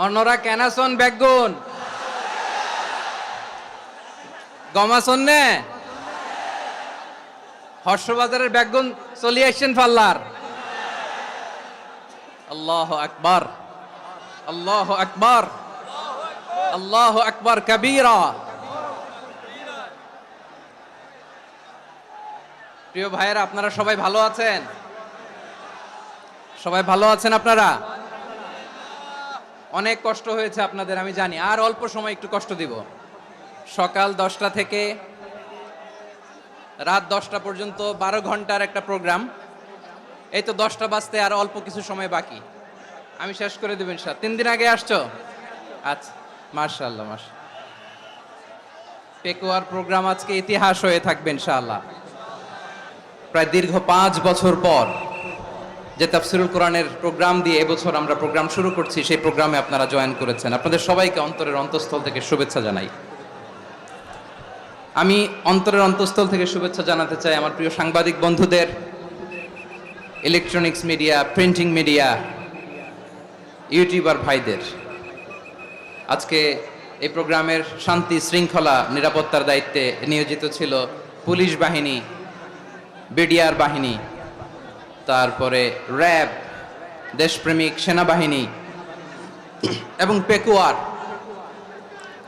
অন্যরা কেনাসন বেগুন গমাসন নে হর্ষবাজারের বেগুন চলি আসছেন ফাল্লার। আল্লাহ আকবার, আল্লাহ আকবার, আল্লাহ আকবার কবীরা। প্রিয় ভাইয়েরা, আপনারা সবাই ভালো আছেন? সবাই ভালো আছেন আপনারা? অনেক কষ্ট হয়েছে আপনাদের আমি জানি, আর অল্প সময় একটু কষ্ট দিব। সকাল 10টা থেকে রাত 10টা পর্যন্ত 12 ঘন্টার একটা প্রোগ্রাম। এই তো 10টা বাজতে আর অল্প কিছু সময় বাকি, আমি শেষ করে দেব ইনশাআল্লাহ। 3 দিন আগে আসছো? আচ্ছা, মাশাআল্লাহ মাশাআল্লাহ। পেকুয়ার প্রোগ্রাম আজকে ইতিহাস হয়ে থাকবে ইনশাআল্লাহ। প্রায় দীর্ঘ 5 বছর পর যে তাফসিরুল কোরআনের প্রোগ্রাম দিয়ে এবছর আমরা প্রোগ্রাম শুরু করছি, সেই প্রোগ্রামে আপনারা জয়েন করেছেন। আপনাদের সবাইকে অন্তরের অন্তঃস্থল থেকে শুভেচ্ছা জানাই। আমি অন্তরের অন্তঃস্থল থেকে শুভেচ্ছা জানাতে চাই আমার প্রিয় সাংবাদিক বন্ধুদের, electronics media, printing media, YouTuber ভাইদের। আজকে এই প্রোগ্রামের শান্তি শৃঙ্খলা নিরাপত্তার দায়িত্বে নিয়োজিত ছিল পুলিশ বাহিনী, বিডিআর বাহিনী, তারপরে র্যাব, দেশপ্রেমিক সেনাবাহিনী এবং পেকুয়ার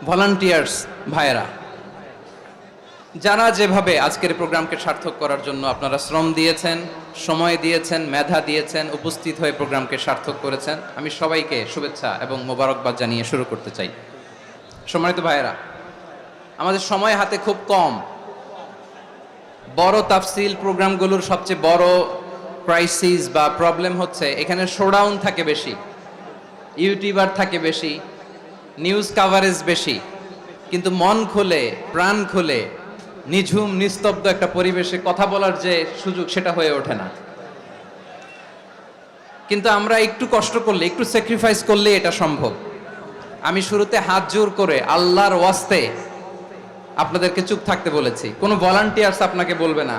ভলান্টিয়ার্স ভাইয়েরা, যারা যেভাবে আজকের প্রোগ্রামকে সার্থক করার জন্য আপনারা শ্রম দিয়েছেন, সময় দিয়েছেন, মেধা দিয়েছেন, উপস্থিত হয়ে প্রোগ্রামকে সার্থক করেছেন, আমি সবাইকে শুভেচ্ছা এবং মোবারকবাদ জানিয়ে শুরু করতে চাই। সম্মানিত ভাইয়েরা, আমাদের সময় হাতে খুব কম। বড় তাফসিল প্রোগ্রামগুলোর সবচেয়ে বড় ক্রাইসিস বা প্রবলেম হচ্ছে এখানে শোডাউন থাকে বেশি, ইউটিউবার থাকে বেশি, নিউজ কাভারেজ বেশি, কিন্তু মন খুলে প্রাণ খুলে নিঝুম নিস্তব্ধ একটা পরিবেশে কথা বলার যে সুযোগ, সেটা হয়ে ওঠে না। কিন্তু আমরা একটু কষ্ট করলে, একটু স্যাক্রিফাইস করলে এটা সম্ভব। আমি শুরুতে হাত জোর করে আল্লাহর ওয়াস্তে আপনাদেরকে চুপ থাকতে বলেছি। কোনো ভলান্টিয়ার্স আপনাকে বলবে না,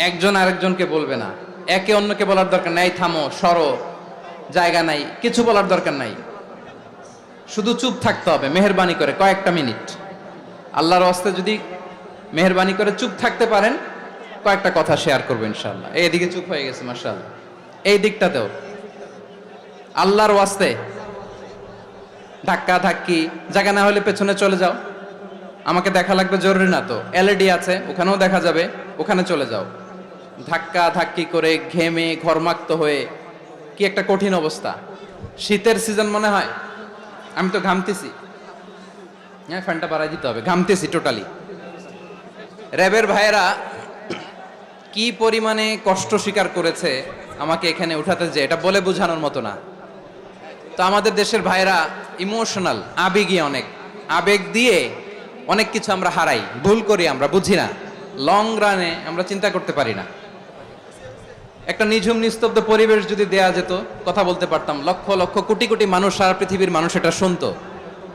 একজন আরেকজনকে বলবে না, একে অন্যকে বলার দরকার নাই, থামো, সরো, জায়গা নাই, কিছু বলার দরকার নাই। শুধু চুপ থাকতে হবে মেহেরবানি করে কয়েকটা মিনিট। আল্লাহর ওয়াস্তে যদি মেহেরবানি করে চুপ থাকতে পারেন, কয়েকটা কথা শেয়ার করবো ইনশাআল্লাহ। এইদিকে চুপ হয়ে গেছে মাশাআল্লাহ, এই দিকটাতেও আল্লাহর ওয়াস্তে ধাক্কা ধাক্কি জায়গা না হলে পেছনে চলে যাও। আমাকে দেখা লাগবে জরুরি না তো, এলইডি আছে, ওখানেও দেখা যাবে, ওখানে চলে যাও। ধাক্কা ধাক্কি করে ঘেমে ঘরমাক্ত হয়ে কি একটা কঠিন অবস্থা। শীতের সিজন মনে হয়, আমি তো ঘামতেছি। হ্যাঁ, ফ্যানটা বাড়াই দিতে হবে, ঘামতেছি টোটালি। র্যাবের ভাইয়েরা কি পরিমাণে কষ্ট স্বীকার করেছে আমাকে এখানে উঠাতে, যে এটা বলে বোঝানোর মতো না। তো আমাদের দেশের ভাইয়েরা ইমোশনাল, আবেগী, অনেক আবেগ দিয়ে অনেক কিছু আমরা হারাই, ভুল করি, আমরা বুঝি না, লং রানে আমরা চিন্তা করতে পারি না। একটা নিঝুম নিস্তব্ধ পরিবেশ যদি দেয়া যেত, কথা বলতে পারতাম, লক্ষ লক্ষ কোটি কোটি মানুষ, সারা পৃথিবীর মানুষ এটা শুনতো,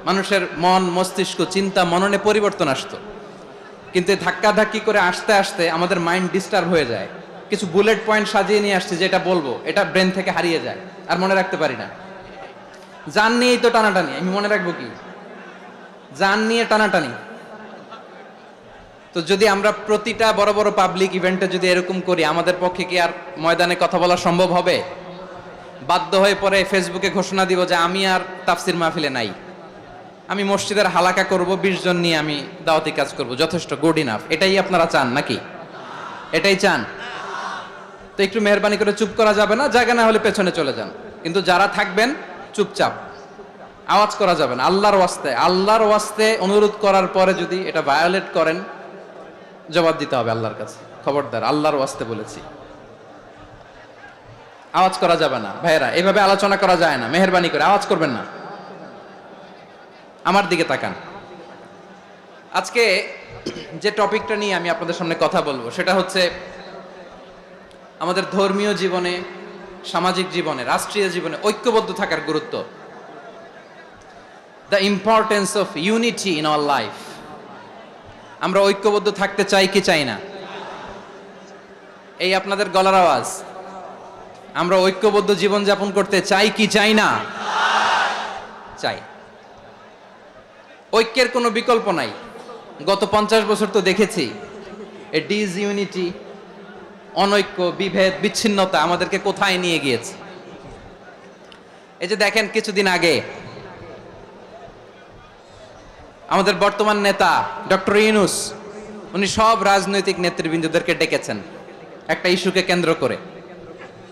মানুষের মন মস্তিষ্ক চিন্তা মননে পরিবর্তন আসতো। কিন্তু ধাক্কা ধাক্কি করে আসতে আসতে আমাদের মাইন্ড ডিস্টার্ব হয়ে যায়। কিছু বুলেট পয়েন্ট সাজিয়ে নিয়ে আসছে, যেটা বলবো এটা ব্রেন থেকে হারিয়ে যায়, আর মনে রাখতে পারি না। জান নিয়েই তো টানাটানি, আমি মনে রাখবো কি? জান নিয়ে টানাটানি। তো যদি আমরা প্রতিটা বড় বড় পাবলিক ইভেন্টে যদি এরকম করি, আমাদের পক্ষে কি আর ময়দানে কথা বলা সম্ভব হবে? বাধ্য হয়ে পরে ফেসবুকে ঘোষণা দিব যে আমি আর তাফসির মাহফিলে নাই, আমি মসজিদের হালাকা করব, 20 জন নিয়ে আমি দাওয়াতি কাজ করব, যথেষ্ট, গুড ইনাফ। এটাই আপনারা চান নাকি? এটাই চান? তো একটু মেহরবানি করে চুপ করা যাবে না? জায়গা না হলে পেছনে চলে যান, কিন্তু যারা থাকবেন চুপচাপ, আওয়াজ করা যাবে না। আল্লাহর ওয়াস্তে, আল্লাহর ওয়াস্তে অনুরোধ করার পরে যদি এটা ভায়োলেট করেন, জবাব দিতে হবে আল্লাহর কাছে। খবরদার, আল্লাহর ওয়াস্তে বলেছি, আওয়াজ করা যাবে না। ভাইয়েরা, এইভাবে আলোচনা করা যায় না, মেহরবানি করে আওয়াজ করবেন না। আমার দিকে তাকান। আজকে যে টপিকটা নিয়ে আমি আপনাদের সামনে কথা বলবো, সেটা হচ্ছে আমাদের ধর্মীয় জীবনে, সামাজিক জীবনে, রাষ্ট্রীয় জীবনে ঐক্যবদ্ধ থাকার গুরুত্ব। The importance of unity in our life. আমরা ঐক্যবদ্ধ থাকতে চাই কি চাই না? এই আপনাদের গলার আওয়াজ। আমরা ঐক্যবদ্ধ জীবন যাপন করতে চাই কি চাই না? চাই। ঐক্যের কোনো বিকল্প নাই। গত 50 বছর তো দেখেছি এই ডিসইউনিটি, অনৈক্য, বিভেদ, বিচ্ছিন্নতা আমাদেরকে কোথায় নিয়ে গিয়েছে। এই যে দেখেন কিছুদিন আগে আমাদের বর্তমান নেতা ডক্টর ইউনূস, উনি সব রাজনৈতিক নেতৃবৃন্দদেরকে ডেকেছেন একটা ইস্যুকে কেন্দ্র করে।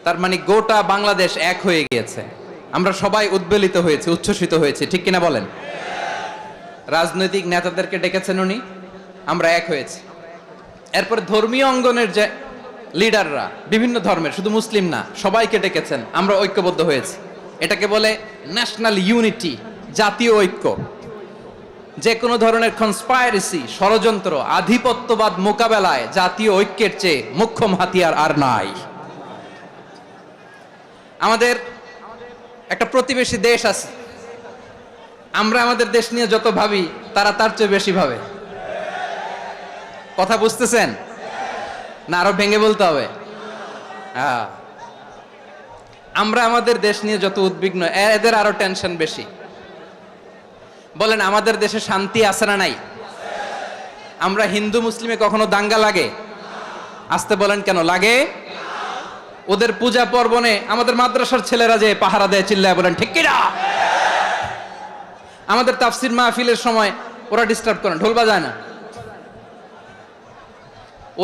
তার মানে গোটা বাংলাদেশ এক হয়ে গিয়েছে। আমরা সবাই উদ্বেলিত হয়েছি, উচ্ছ্বসিত হয়েছি, ঠিক কিনা বলেন? রাজনৈতিক নেতাদেরকে ডেকেছেন উনি, আমরা এক হয়েছি। এরপর ধর্মীয় অঙ্গনের যে লিডাররা, বিভিন্ন ধর্মের, শুধু মুসলিম না, সবাইকে ডেকেছেন, আমরা ঐক্যবদ্ধ হয়েছি। এটাকে বলে ন্যাশনাল ইউনিটি, জাতীয় ঐক্য। যে কোনো ধরনের কনস্পাইরেসি, ষড়যন্ত্র, আধিপত্যবাদ মোকাবেলায় জাতীয় ঐক্যের চেয়ে মোক্ষম হাতিয়ার আর নাই। আমাদের একটা প্রতিবেশী দেশ আছে, আমরা আমাদের দেশ নিয়ে যত ভাবি তারা তার চেয়ে বেশি ভাবে। কথা বুঝতেছেন না? আরো ভেঙে বলতে হবে। আমরা আমাদের দেশ নিয়ে যত উদ্বিগ্ন, এদের আরো টেনশন বেশি। বলেন আমাদের দেশে শান্তি আছে না নাই? আমরা হিন্দু মুসলিমে কখনো দাঙ্গা লাগে? আসতে বলেন কেন লাগে? ওদের পূজা পার্বণে আমাদের মাদ্রাসার ছেলেরা যে পাহারা দেয়, চিল্লায় বলেন ঠিক কিনা? আমাদের তাফসির মাহফিলের সময় ওরা ডিস্টার্ব করেন, ঢোল বাজায় না।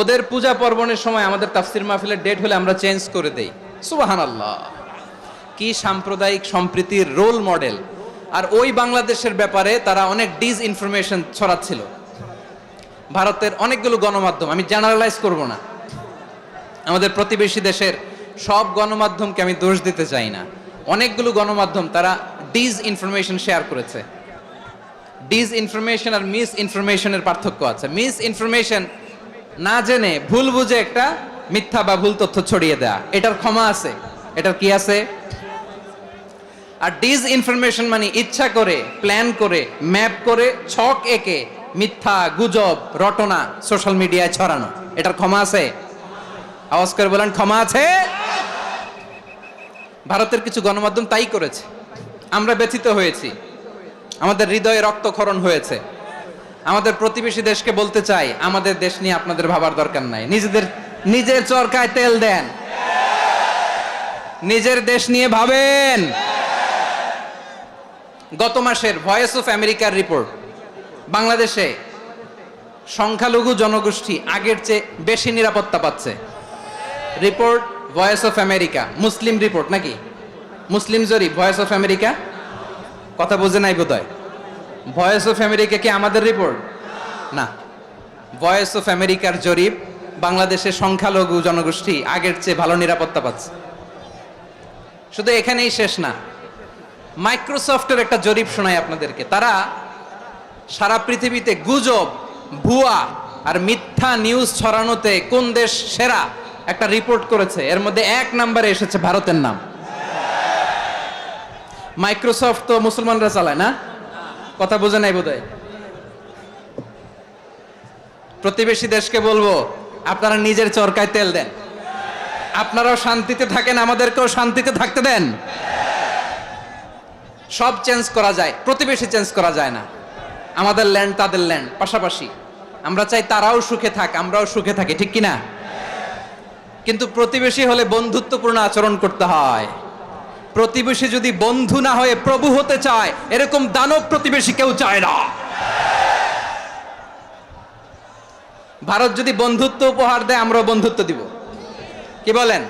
ওদের পূজা পার্বণের সময় আমাদের তাফসির মাহফিলের ডেট হলে আমরা চেঞ্জ করে দেই। সুবহানাল্লাহ, কি সাম্প্রদায়িক সম্প্রীতির রোল মডেল। আর ওই বাংলাদেশের ব্যাপারে তারা অনেক ডিসইনফরমেশন ছড়াচ্ছিল। ভারতের অনেকগুলো গণমাধ্যম, আমি জেনারেলাইজ করব না, আমাদের প্রতিবেশী দেশের সব গণমাধ্যমকে আমি দোষ দিতে চাই না, অনেকগুলো গণমাধ্যম তারা ডিসইনফরমেশন শেয়ার করেছে। ডিসইনফরমেশন আর মিস ইনফরমেশনের পার্থক্য আছে। মিস ইনফরমেশন না জেনে ভুল বুঝে একটা মিথ্যা বা ভুল তথ্য ছড়িয়ে দেয়া, এটার ক্ষমা আছে, এটার কি আছে? আর ডিসইনফরমেশন মানে ইচ্ছা করে, প্ল্যান করে, ম্যাপ করে, ছক এঁকে মিথ্যা, গুজব, রটনা সোশ্যাল মিডিয়ায় ছড়ানো, এটার ক্ষমা আছে? আওয়াজ করে বলেন ক্ষমা আছে? ভারতের কিছু গণমাধ্যম তাই করেছে। আমরা ব্যথিত হয়েছি, আমাদের হৃদয়ে রক্তক্ষরণ হয়েছে। আমাদের প্রতিবেশী দেশকে বলতে চাই, আমাদের দেশ নিয়ে আপনাদের ভাবার দরকার নাই। নিজের চরকায় তেল দেন, নিজের দেশ নিয়ে ভাবেন। গত মাসের ভয়েস অফ আমেরিকার রিপোর্ট, বাংলাদেশে সংখ্যালঘু জনগোষ্ঠী আগের চেয়ে বেশি নিরাপত্তা পাচ্ছে। Report voice of America, Muslim report নাকি? মুসলিম জরিপ, ভয়েস অফ আমেরিকা। কথা বুঝে নাই বোধহয়। ভয়েস অফ আমেরিকা কি আমাদের রিপোর্ট? না, ভয়েস অফ আমেরিকার জরিপ, বাংলাদেশের সংখ্যালঘু জনগোষ্ঠী আগের চেয়ে ভালো নিরাপত্তা পাচ্ছে। শুধু এখানেই শেষ না, মাইক্রোসফটের একটা জরিপ শোনায় আপনাদেরকে। তারা সারা পৃথিবীতে গুজব, ভুয়া আর মিথ্যা নিউজ ছড়ানোতে কোন দেশ সেরা একটা রিপোর্ট করেছে। এর মধ্যে 1 নম্বরে এসেছে ভারতের নাম। মাইক্রোসফট তো মুসলমানরা চালায় না? কথা বোঝে নাই বোধহয়। প্রতিবেশী দেশকে বলবো, আপনারা নিজের চরকায় তেল দেন, আপনারাও শান্তিতে থাকেন, আমাদেরকেও শান্তিতে থাকতে দেন। সব চেঞ্জ করা যায়, প্রতিবেশী চেঞ্জ করা যায় না। আমাদের ল্যান্ড তাদের ল্যান্ড, পাশাপাশি। আমরা চাই তারাও সুখে থাক, আমরাও সুখে থাকি, ঠিক কিনা? কিন্তু প্রতিবেশী হলে বন্ধুত্বপূর্ণ আচরণ করতে হয়। প্রতিবেশী যদি বন্ধু না হয়ে প্রভু হতে চায়, এরকম দানব প্রতিবেশী কেউ চায় না। ভারত যদি বন্ধুত্ব উপহার দেয়, আমরাও বন্ধুত্ব দিব, কি বলেন?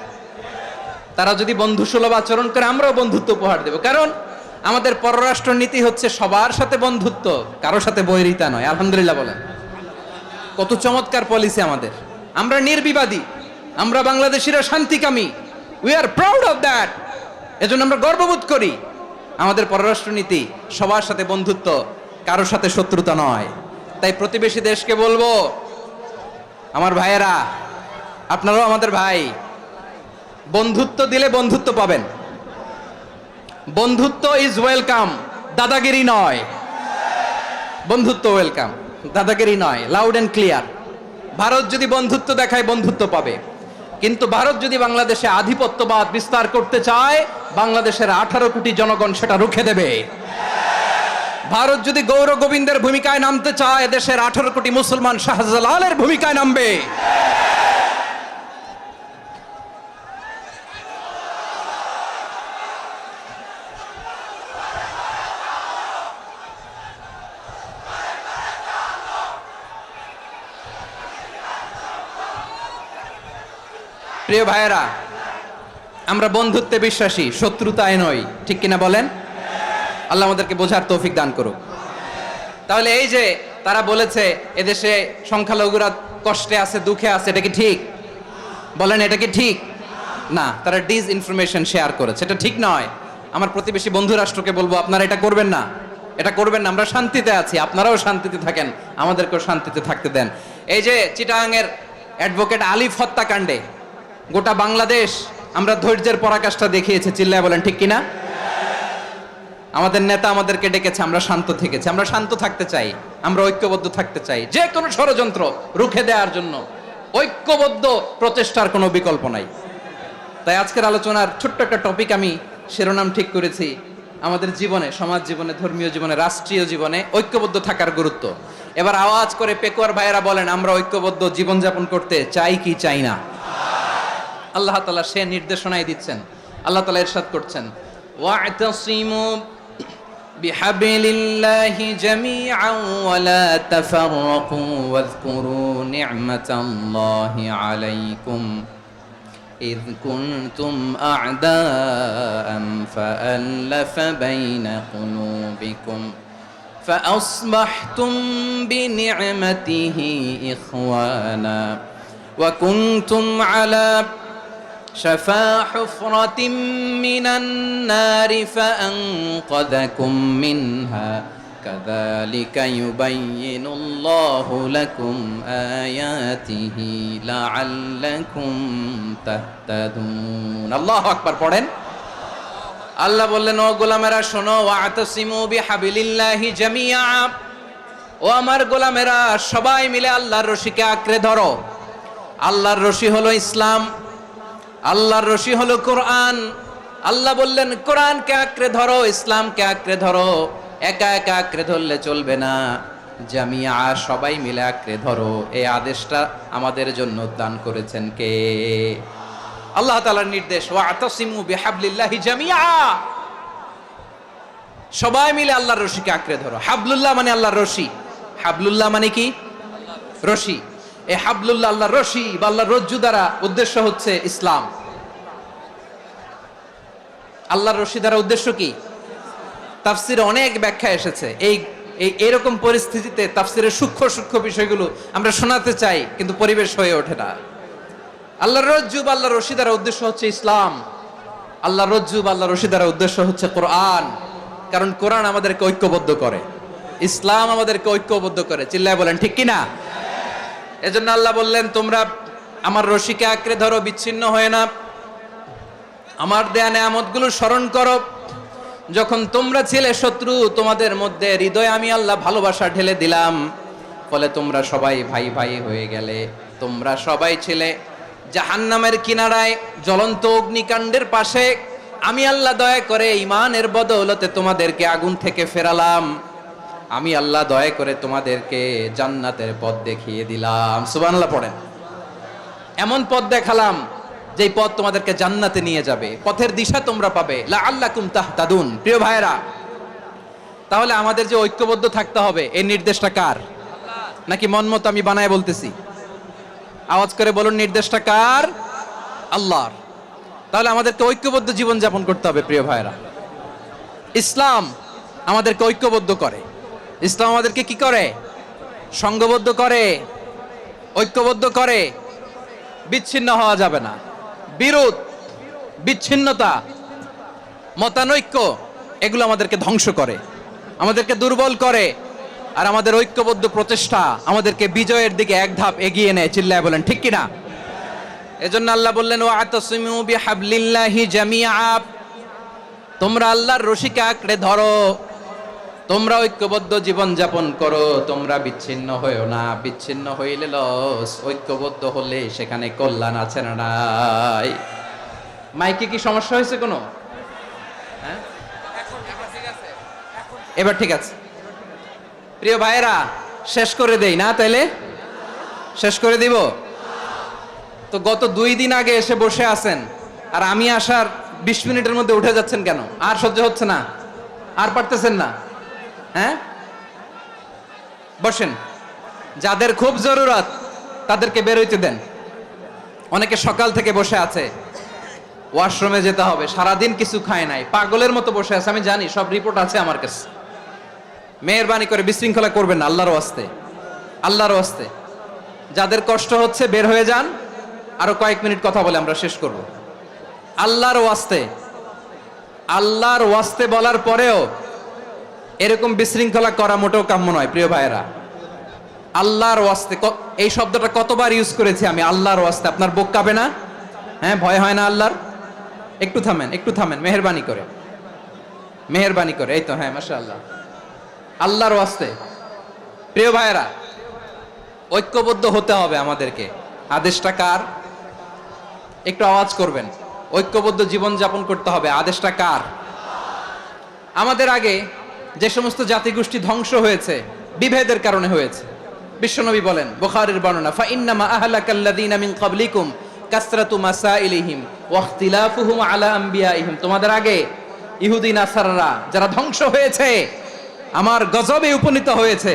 তারা যদি বন্ধুসুলভ আচরণ করে, আমরাও বন্ধুত্ব উপহার দেব। কারণ আমাদের পররাষ্ট্র নীতি হচ্ছে সবার সাথে বন্ধুত্ব, কারোর সাথে বৈরিতা নয়। আলহামদুলিল্লাহ বলেন, কত চমৎকার পলিসি আমাদের। আমরা নির্বিবাদী, আমরা বাংলাদেশিরা শান্তিকামী। We are proud of that. এজন্য আমরা গর্ববোধ করি। আমাদের পররাষ্ট্র নীতি সবার সাথে বন্ধুত্ব, কারোর সাথে শত্রুতা নয়। তাই প্রতিবেশী দেশকে বলবো, আমার ভাইয়েরা, আপনারাও আমাদের ভাই। বন্ধুত্ব দিলে বন্ধুত্ব পাবেন। বন্ধুত্ব ইজ ওয়েলকাম, দাদাগিরি নয়। বন্ধুত্ব ওয়েলকাম, দাদাগিরি নয়। Loud and clear. ভারত যদি বন্ধুত্ব দেখায়, বন্ধুত্ব পাবে। কিন্তু ভারত যদি বাংলাদেশে আধিপত্যবাদ বিস্তার করতে চায়, বাংলাদেশের 18 কোটি জনগণ সেটা রুখে দেবে। ভারত যদি গৌর গোবিন্দের ভূমিকায় নামতে চায়, দেশের 18 কোটি মুসলমান শাহজালালের ভূমিকায় নামবে। প্রিয় ভাইয়েরা, আমরা বন্ধুত্বে বিশ্বাসী, শত্রুতায় নই, ঠিক কিনা বলেন? আল্লাহ আমাদেরকে বোঝার তৌফিক দান করুক। তাহলে এই যে তারা বলেছে এদেশে সংখ্যালঘুরা কষ্টে আছে, দুঃখে আছে, এটা কি ঠিক? বলেন, এটা কি ঠিক? না, তারা ডিস ইনফরমেশন শেয়ার করেছে, এটা ঠিক নয়। আমার প্রতিবেশী বন্ধু রাষ্ট্রকে বলবো, আপনারা এটা করবেন না, এটা করবেন না। আমরা শান্তিতে আছি, আপনারাও শান্তিতে থাকেন, আমাদেরকেও শান্তিতে থাকতে দেন। এই যে চিটাগাংয়ের অ্যাডভোকেট আলিফ হত্যাকাণ্ডে গোটা বাংলাদেশ আমরা ধৈর্যের পরাকাষ্ঠা দেখিয়েছে, চিল্লায় বলেন ঠিক কিনা? আমাদের নেতা আমাদেরকে ডেকেছে, আমরা শান্ত থেকেছি। আমরা শান্ত থাকতে চাই, আমরা ঐক্যবদ্ধ থাকতে চাই। যে কোনো ষড়যন্ত্র রুখে দেওয়ার জন্য ঐক্যবদ্ধ প্রচেষ্টার কোনো বিকল্প নাই। তাই আজকের আলোচনার ছোট্ট একটা টপিক আমি শিরোনাম ঠিক করেছি, আমাদের জীবনে, সমাজ জীবনে, ধর্মীয় জীবনে, রাষ্ট্রীয় জীবনে ঐক্যবদ্ধ থাকার গুরুত্ব। এবার আওয়াজ করে পেকুয়ার ভাইয়েরা বলেন, আমরা ঐক্যবদ্ধ জীবনযাপন করতে চাই কি চাই না? আল্লাহ তাআলা সে নির্দেশনাই দিচ্ছেন। আল্লাহ তাআলা ইরশাদ করছেন, ওয়া'তাসিমু বিহাবলিল্লাহি জামিআন ওয়া লা তাফাররাকু ওয়াযকুরু নি'মাতাল্লাহি আলাইকুম إذ كنتم أعداء فألف بين قلوبكم فأصبحتم بنعمته إخوانا وكنتم على شفا حفرة من النار فأنقذكم منها كذلك يبين الله لكم آياته لعلكم تهتدون الله أكبر পড়েন। আল্লাহ বললেন, ও গোলামেরা শোনো, ওয়া'তাসিমু বিহাবলিল্লাহি জামিআ, ও আমার গোলামেরা সবাই মিলে আল্লাহর রশিকে আঁকড়ে ধরো। আল্লাহর রশি হলো ইসলাম, আল্লাহর রশি হলো কোরআন। আল্লাহ বললেন, কোরআনকে আঁকড়ে ধরো, ইসলামকে আঁকড়ে ধরো। একা একা আঁকড়ে ধরলে চলবে না, জামিয়া, সবাই মিলে আঁকড়ে ধরো। এই আদেশটা আমাদের জন্য দান করেছেন কে? আল্লাহ তাআলার নির্দেশ, ওয়া'তাসিমু বিহাবলিল্লাহি জামিআ, সবাই মিলে আল্লাহর রশিকে আঁকড়ে ধরো। হাবলুল্লাহ মানে আল্লাহর রশি। হাবলুল্লাহ মানে কি? রশি। এই হাবলুল্লাহ, আল্লাহর রশি বা আল্লাহর রজ্জু দ্বারা উদ্দেশ্য হচ্ছে ইসলাম। আল্লাহর রশি দ্বারা উদ্দেশ্য কি? তাফসিরে অনেক ব্যাখ্যা এসেছে। এইরকম পরিস্থিতিতে তাফসিরের সূক্ষ্ম সূক্ষ্ম বিষয়গুলো আমরা শোনাতে চাই, কিন্তু পরিবেশ হয়ে ওঠে না। আল্লাহর রজ্জু বা আল্লাহর রশি দ্বারা উদ্দেশ্য হচ্ছে ইসলাম। আল্লাহর রজ্জু বা আল্লাহর রশি দ্বারা উদ্দেশ্য হচ্ছে কোরআন, কারণ কোরআন আমাদেরকে ঐক্যবদ্ধ করে, ইসলাম আমাদেরকে ঐক্যবদ্ধ করে। চিল্লায় বলেন ঠিক কিনা? এজন্য আল্লাহ বললেন, তোমরা আমার রশিকে আঁকড়ে ধরো, বিচ্ছিন্ন হয়ে না। আমার দেয়া নেয়ামতগুলো স্মরণ করো। যখন তোমরা ছিলে শত্রু, তোমাদের মধ্যে হৃদয়ে আমি আল্লাহ ভালোবাসা ঢেলে দিলাম, ফলে তোমরা সবাই ভাই ভাই হয়ে গেলে। তোমরা সবাই ছিলে জাহান্নামের কিনারায়, জ্বলন্ত অগ্নিকাণ্ডের পাশে। আমি আল্লাহ দয়া করে ঈমানের বদৌলতে তোমাদেরকে আগুন থেকে ফেরালাম। আমি আল্লাহ দয়া করে তোমাদেরকে জান্নাতের পথ দেখিয়ে দিলাম। সুবহানাল্লাহ পড়েন। এমন পথ দেখালাম যেই পথ তোমাদেরকে জান্নাতে নিয়ে যাবে, পথের দিশা তোমরা পাবে। লাআল্লাকুম তাহতাদুন। প্রিয় ভাইয়েরা, তাহলে আমাদের যে ঐক্যবদ্ধ থাকতে হবে, এই নির্দেশটা কার? নাকি মন মতো আমি বানায় বলতেছি? আওয়াজ করে বলুন, নির্দেশটা কার? আল্লাহর। তাহলে আমাদেরকে ঐক্যবদ্ধ জীবন যাপন করতে হবে। প্রিয় ভাইয়েরা, ইসলাম আমাদেরকে ঐক্যবদ্ধ করে। ইসলাম আমাদেরকে কি করে? সংঘবদ্ধ করে, ঐক্যবদ্ধ করে। বিচ্ছিন্ন হওয়া যাবে না। বিরোধ, বিচ্ছিন্নতা, মতানৈক্য, এগুলো আমাদেরকে ধ্বংস করে, আমাদেরকে দুর্বল করে। আর আমাদের ঐক্যবদ্ধ প্রচেষ্টা আমাদেরকে বিজয়ের দিকে এক ধাপ এগিয়ে নেয়। চিল্লায় বলেন ঠিক কিনা? এজন্য আল্লাহ বললেন, ওয়া'তাসিমু বিহাবলিল্লাহি জামিআ, তোমরা আল্লাহর রশিকে আঁকড়ে ধরো, তোমরা ঐক্যবদ্ধ জীবন যাপন করো, তোমরা বিচ্ছিন্ন হইও না। বিচ্ছিন্ন হইলে লস, ঐক্যবদ্ধ হলে সেখানে কল্যাণ আছে না নাই? মাইকে কি সমস্যা হয়েছে কোনো? হ্যাঁ, এবার ঠিক আছে। প্রিয় ভাইয়েরা, শেষ করে দেই না তাইলে? শেষ করে দিব তো? গত 2 দিন আগে এসে বসে আছেন, আর আমি আসার 20 মিনিটের মধ্যে উঠে যাচ্ছেন কেন? আর সহ্য হচ্ছে না? আর পারতেছেন না? হ্যাঁ, বসেন। যাদের খুব জরুরত তাদেরকে বের হইতে দেন। অনেকে সকাল থেকে বসে আছে, ওয়াশরুমে যেতে হবে, সারাদিন কিছু খায় নাই, পাগলের মতো বসে আছে। আমি জানি, সব রিপোর্ট আছে আমার কাছে। মেহেরবানি করে বিশৃঙ্খলা করবেন না, আল্লাহর ওয়াস্তে, আল্লাহর ওয়াস্তে। যাদের কষ্ট হচ্ছে বের হয়ে যান। আরো কয়েক মিনিট কথা বলে আমরা শেষ করব। আল্লাহর ওয়াস্তে, আল্লাহর ওয়াস্তে বলার পরেও এরকম বিশৃঙ্খলা করা মোটেও কাম্য নয় প্রিয় ভাইয়েরা। আল্লাহর ওয়াস্তে, এই শব্দটা কতবার ইউজ করেছি আমি, আল্লাহর ওয়াস্তে। আপনার বুক কাঁপে না? হ্যাঁ, ভয় হয় না আল্লাহর? একটু থামেন, একটু থামেন, মেহেরবানি করে, মেহেরবানি করে। এই তো, হ্যাঁ, মাশাআল্লাহ। আল্লাহর ওয়াস্তে প্রিয় ভাইয়েরা, ঐক্যবদ্ধ হতে হবে আমাদেরকে। আদেশটা কার? একটু আওয়াজ করবেন। ঐক্যবদ্ধ জীবন যাপন করতে হবে। আদেশটা কার? আমাদের আগে যে সমস্ত জাতিগোষ্ঠী ধ্বংস হয়েছে বিভেদের কারণে হয়েছে। বিশ্বনবী বলেন, বুখারীর বর্ণনা, ফা ইন্নামা আহলাকাল্লাযীনা মিন ক্বাবলিকুম কাসরাতু মাসাইলিহিম ওয়া ইখতিলাফুহুম আলা আমবিয়াইহিম। তোমাদের আগে ইহুদি নাসারারা যারা ধ্বংস হয়েছে, আমার গজবে উপনীত হয়েছে,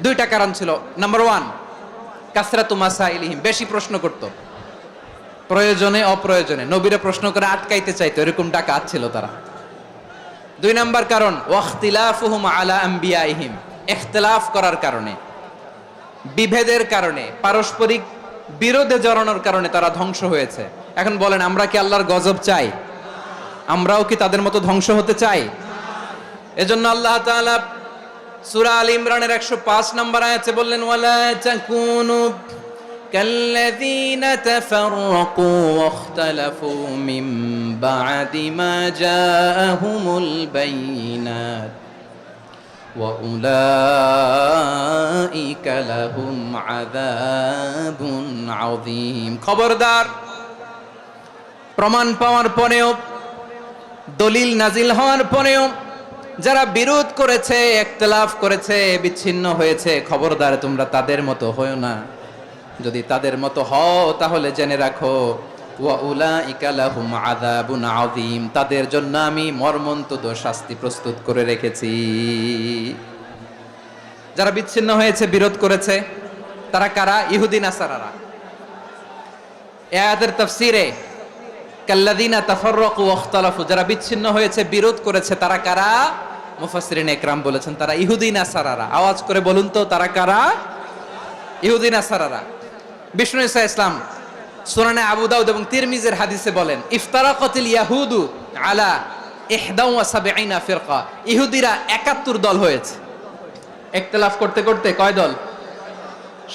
2টা কারণ ছিল। নাম্বার 1, কাসরাতু মাসাইলিহিম, বেশি প্রশ্ন করত, প্রয়োজনে অপ্রয়োজনে নবীরা প্রশ্ন করে আটকাইতে চাইতো, এরকম ডাকাত ছিল তারা। 2 নাম্বার কারণ, ওয়াখতিলাফুহুম আলা আমবিয়াইহিম, ইখতিলাফ করার কারণে, বিভেদের কারণে, পারস্পরিক বিরোধে জড়ানোর কারণে তারা ধ্বংস হয়েছে। এখন বলেন, আমরা কি আল্লাহর গজব চাই? আমরাও কি তাদের মতো ধ্বংস হতে চাই? এজন্য আল্লাহ তাআলা সূরা আল ইমরানের 105 নম্বর আয়াতে বললেন, ওয়ালা তাকুনু কাল্লাযীনা তাফাররাকু ওয়াখতালাফু মিন বা'দি মা জাআহুমুল বাইয়িনাত ওয়া উলাইকা লাহুম আযাবুন আযীম। খবরদার, প্রমাণ পাওয়ার পরেও, দলিল নাজিল হওয়ার পরেও যারা বিরোধ করেছে, ইখতিলাফ করেছে, বিচ্ছিন্ন হয়েছে, খবরদার তোমরা তাদের মতো হয়ো না। যদি তাদের মতো হও তাহলে জেনে রাখো, ওয়া উলাইকা লাহুম আযাবুন আযীম, তাদের জন্য আমি মর্মন্তুদ শাস্তি প্রস্তুত করে রেখেছি। যারা বিচ্ছিন্ন হয়েছে, বিরোধ করেছে, তারা কারা? ইহুদি নাসারারা। এই আয়াতের তাফসীরে কাল্লাযীনা তাফাররাকু ওয়াখতালাফু, যারা বিচ্ছিন্ন হয়েছে, বিরোধ করেছে, তারা কারা? মুফাসসিরিন ইকরাম বলেছেন তারা ইহুদি নাসারারা। আওয়াজ করে বলুন তো, তারা কারা? ইহুদি নাসারারা। বিষ্ণু ঈসা ইসলাম সুনানে আবু দাউদ এবং তিরমিজির হাদিসে বলেন, ইফতারাকাতিল ইয়াহুদু আলা 71 ফিরকা, ইহুদিরা 71 দল হয়েছে। ইখতিলাফ করতে করতে কয় দল?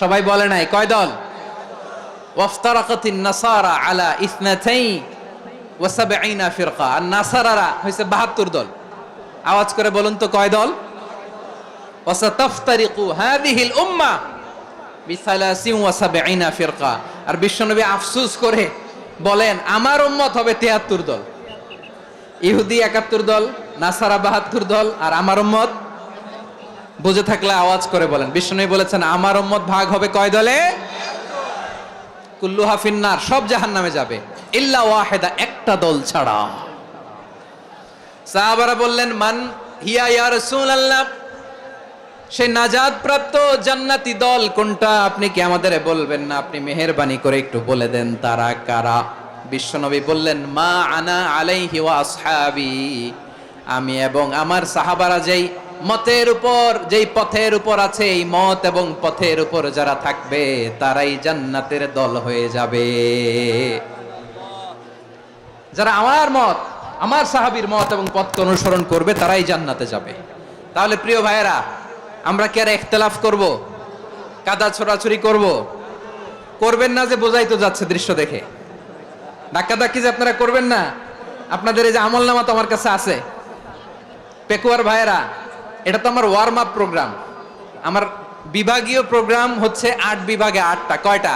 সবাই বলে নাই, কয় দল? ওয়াফতারাকাতিন নাসারা আলা 72 ফিরকা, আর নাসারারা হয়েছে 72 দল। আওয়াজ করে বলুন তো, কয় দল? ওয়াসাতাফতারিকু হাযিহিল উম্মাহ বি73 ফিরকা। আর বিশ্বনবী আফসোস করে বলেন, আমার উম্মত হবে 73 দল। ইহুদি 71 দল, নাসারা 72 দল, আর আমার উম্মত, বুঝে থাকলে আওয়াজ করে বলেন। বিশ্বনবী বলেছেন, আমার উম্মত ভাগ হবে কয় দলে? কুল্লুহা ফিন্নার, সব জাহান্নামে যাবে, ইল্লা ওয়াহিদা, একটা দল ছাড়া। সাহাবারা বললেন, মান হিয়া ইয়া রাসূলুল্লাহ, সেই নাজাত প্রাপ্ত জান্নাতি দল কোনটা? আপনি কি আমাদের বলবেন না? আপনি মেহেরবানি করে একটু বলে দেন তারা কারা। বিশ্বনবী বললেন, মা আনা আলাইহি ওয়া আসহাবি, আমি এবং আমার সাহাবারা যেই মতের উপর, যেই পথের উপর আছে, এই মত এবং পথের উপর যারা থাকবে তারাই জান্নাতের দল হয়ে যাবে। যারা আমার মত, আমার সাহাবীর মত এবং পথকে অনুসরণ করবে তারাই জান্নাতে যাবে। তাহলে প্রিয় ভাইয়েরা, আমরা কি আর ইখতিলাফ করব? কাদা ছোড়াছুরি করব? করবেন না যে বোঝাই তো যাচ্ছে দৃশ্য দেখে। ধাক্কাধাক্কি যে আপনারা করবেন না। আপনাদের এই যে আমলনামা তো আমার কাছে আছে। পেকুয়ার ভাইয়েরা, এটা তো আমার ওয়ার্ম আপ প্রোগ্রাম। আমার বিভাগীয় প্রোগ্রাম হচ্ছে 8 বিভাগে 8টা। কয়টা?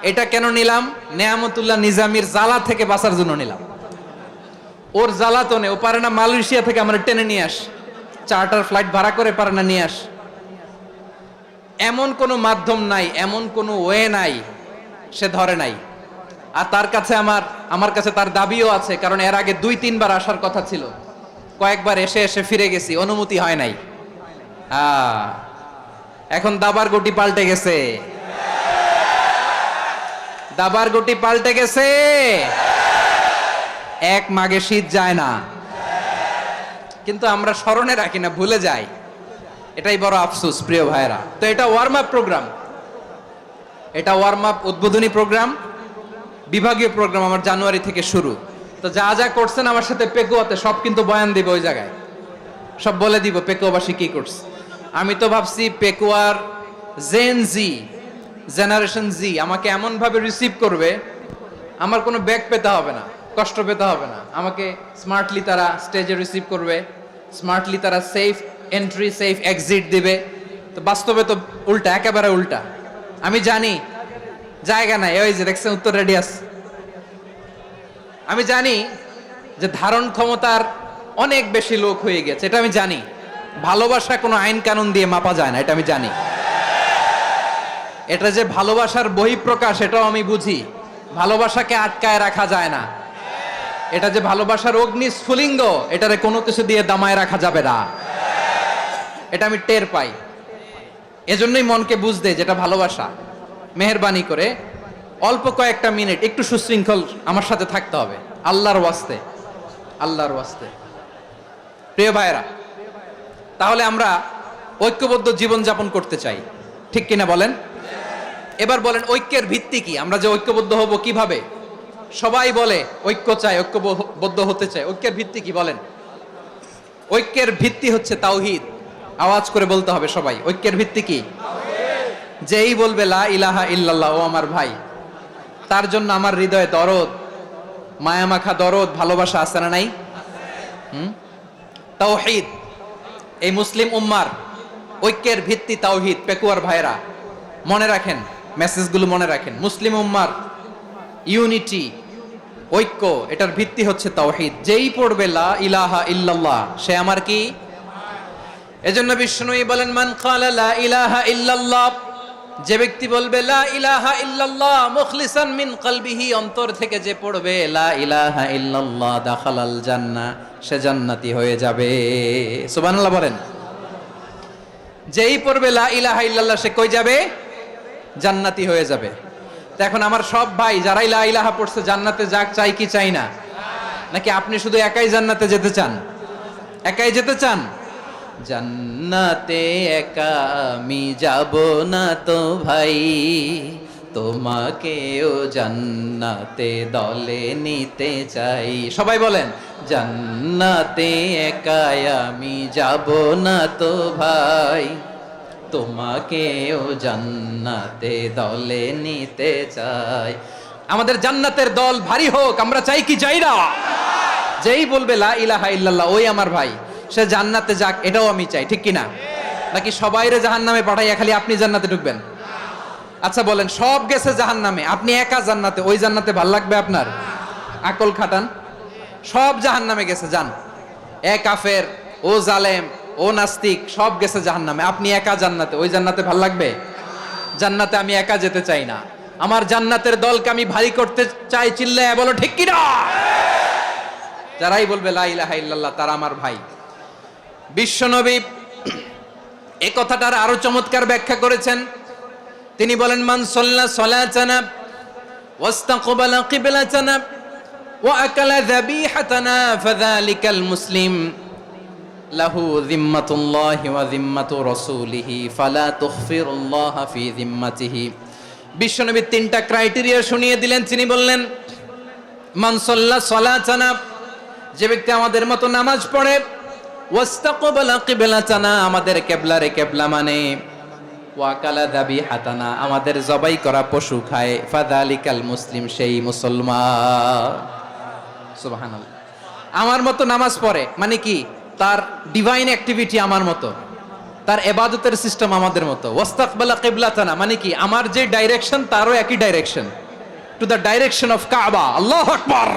এটা কেন নিলাম? নেয়ামতুল্লাহ নিজামীর জ্বালা থেকে বাঁচার জন্য নিলাম। ওর জ্বালাতনে ও পারে না মালয়েশিয়া থেকে আমরা টেনে নিয়ে আস, চার্টার ফ্লাইট ভাড়া করে পারে না নিয়ে আস, এমন কোনো মাধ্যম নাই, এমন কোনো ওয়ে নাই সে ধরে নাই। আর তার কাছে আমার কাছে তার দাবিও আছে, কারণ এর আগে 2-3 বার আসার কথা ছিল, কয়েকবার এসে এসে ফিরে গেছি, অনুমতি হয় নাই। এখন দাবার গুটি পাল্টে গেছে, দাবার গুটি পাল্টে গেছে। এক মাঘে শীত যায় না, কিন্তু আমরা স্মরণে রাখি না, ভুলে যাই। এটাই বড় আফসোস প্রিয় ভাইরা। তো এটা ওয়ার্ম আপ প্রোগ্রাম, এটা ওয়ার্ম আপ উদ্বোধনী প্রোগ্রাম, বিভাগীয় প্রোগ্রাম আমার জানুয়ারি থেকে শুরু। তো যা যা করছেন আমার সাথে পেকুয়াতে সব কিন্তু বয়ান দিব, ওই জায়গায় সব বলে দিব পেকুয়াবাসী কি করছে। আমি তো ভাবছি পেকুয়ার জেনারেশন জি আমাকে এমন ভাবে রিসিভ করবে, আমার কোনো ব্যাক পেতে হবে না, কষ্ট পেতে হবে না। আমাকে স্মার্টলি তারা স্টেজে রিসিভ করবে, স্মার্টলি তারা সেফ এন্ট্রি সেফ এক্সিট দিবে। তো বাস্তবে তো উল্টা, একেবারে উল্টা। আমি জানি জায়গা নাই, ওই যে দেখছেন উত্তর রেডি আছে। আমি জানি যে ধারণ ক্ষমতার অনেক বেশি লোক হয়ে গেছে, এটা আমি জানি। ভালোবাসা কোনো আইন কানুন দিয়ে মাপা যায় না, এটা আমি জানি। এটা যে ভালোবাসার বহিঃপ্রকাশ এটাও আমি বুঝি, ভালোবাসাকে আটকায় রাখা যায় না। এটা যে ভালোবাসার অগ্নি স্ফুলিঙ্গ, এটারে কোনো কিছু দিয়ে দামায় রাখা যাবে না, এটা আমি টের পাই। এজন্যই মনকে বুঝতে যেটা ভালোবাসা। মেহেরবানি করে অল্প কয়েকটা মিনিট একটু সুশৃঙ্খল আমার সাথে থাকতে হবে, আল্লাহর ওয়াস্তে, আল্লাহর ওয়াস্তে। প্রিয় ভাইরা, তাহলে আমরা ঐক্যবদ্ধ জীবন যাপন করতে চাই, ঠিক কিনা বলেন? এবার বলেন ঐক্যের ভিত্তি কি? আমরা যে ঐক্যবদ্ধ হব কিভাবে? সবাই বলে ঐক্য চাই, ঐক্যবদ্ধ হতে চাই। ঐক্যের ভিত্তি কি বলেন? ঐক্যের ভিত্তি হচ্ছে তাওহীদ। আওয়াজ করে বলতে হবে সবাই, ঐক্যের ভিত্তি কি? যেই বলবে লা ইলাহা ইল্লাল্লাহ, ও আমার ভাই, তার জন্য আমার হৃদয়ে দরদ, মায়ামাখা দরদ, ভালোবাসা আছে না নাই? তাওহীদ। এই মুসলিম উম্মার ঐক্যের ভিত্তি তাওহীদ। পেকুয়ার ভাইরা মনে রাখেন, মেসেজগুলো মনে রাখেন। মুসলিম উম্মার ইউনিটি, ঐক্য, এটার ভিত্তি হচ্ছে তাওহীদ। যেই পড়বে লা ইলাহা ইল্লাল্লাহ সে আমার কি? এজন্য বিষ্ণুই বলেন মান ক্বালা লা ইলাহা ইল্লাল্লাহ, যে ব্যক্তি বলবে লা ইলাহা ইল্লাল্লাহ মুখলিসান মিন কলবিহি, অন্তর থেকে যে পড়বে লা ইলাহা ইল্লাল্লাহ, দাখালাল জান্নাহ, সে জান্নাতি হয়ে যাবে। সুবহানাল্লাহ বলেন। যেই পড়বে লা ইলাহা ইল্লাল্লাহ সে কই যাবে? জান্নাতি হয়ে যাবে। তো এখন আমার সব ভাই যারাই লা ইলাহা পড়ছে জান্নাতে যাক, চাই কি চাই না? নাকি আপনি শুধু একাই জান্নাতে যেতে চান? একাই যেতে চান? জান্নাতে একা আমি যাব না তো ভাই, তোমাকেও জান্নাতে দলে নিতে চাই। সবাই বলেন জান্নাতে একা আমি যাব না তো ভাই, তোমাকেও জান্নাতে দলে নিতে চাই। আমাদের জান্নাতের দল ভারী হোক, আমরা চাই কি চাই না? যেই বলবে লা ইলাহা ইল্লাল্লাহ ওই আমার ভাই, সে জান্নাতে যাক, এটাও আমি চাই, ঠিক কিনা? নাকি সবাইরে জাহান্নামে পাঠাইয়া খালি আপনি জান্নাতে ঢুকবেন? আচ্ছা বলেন, সব গেছে জাহান্নামে, আপনি একা জান্নাতে, ওই জান্নাতে ভাল লাগবে আপনার? আকল খাটান। সব জাহান্নামে গেছে, যান। এ কাফের, ও জালেম, ও নাস্তিক, সব গেছে জাহান্নামে, আপনি একা জান্নাতে, ওই জান্নাতে ভাল লাগবে? জান্নাতে আমি একা যেতে চাই না, আমার জান্নাতের দলকে আমি ভারী করতে চাই। চিল্লায় বলো ঠিক কিনা? যারাই বলবে লা ইলাহা ইল্লাল্লাহ তারা আমার ভাই। বিশ্বনবী এই কথাটার আরো চমৎকার ব্যাখ্যা করেছেন। তিনি বলেন মান সাল্লা সালাতানা ওয়াস্তাকবালা কিবলাতানা ওয়া আকালা যাবিহাতানা ফাযালিকাল মুসলিম লাহু যিম্মাতুল্লাহি ওয়া যিম্মাতু রাসূলিহি ফালা তুখফিরুল্লাহ ফি যিম্মাতিহি। বিশ্বনবী তিনটা ক্রাইটেরিয়া শুনিয়ে দিলেন। তিনি বললেন মান সাল্লা সালাতানা, যে ব্যক্তি আমাদের মতো নামাজ পড়ে, ওয়াস্তাকবালা কিবলাতানা, আমাদের কিবলারে কিবলা মানে, ওয়াকালা যাবিহাতানা, আমাদের জবাই করা পশু খায়, ফাযালিকাল মুসলিম, সেই মুসলমান। সুবহানাল্লাহ। আমার মতো নামাজ পড়ে মানে কি? তার ডিভাইন অ্যাক্টিভিটি আমার মতো, তার ইবাদতের সিস্টেম আমাদের মতো। ওয়াস্তাকবালা কিবলাতানা মানে কি? আমার যে ডাইরেকশন তারও একই direction, to the direction of কাবা। আল্লাহু আকবার।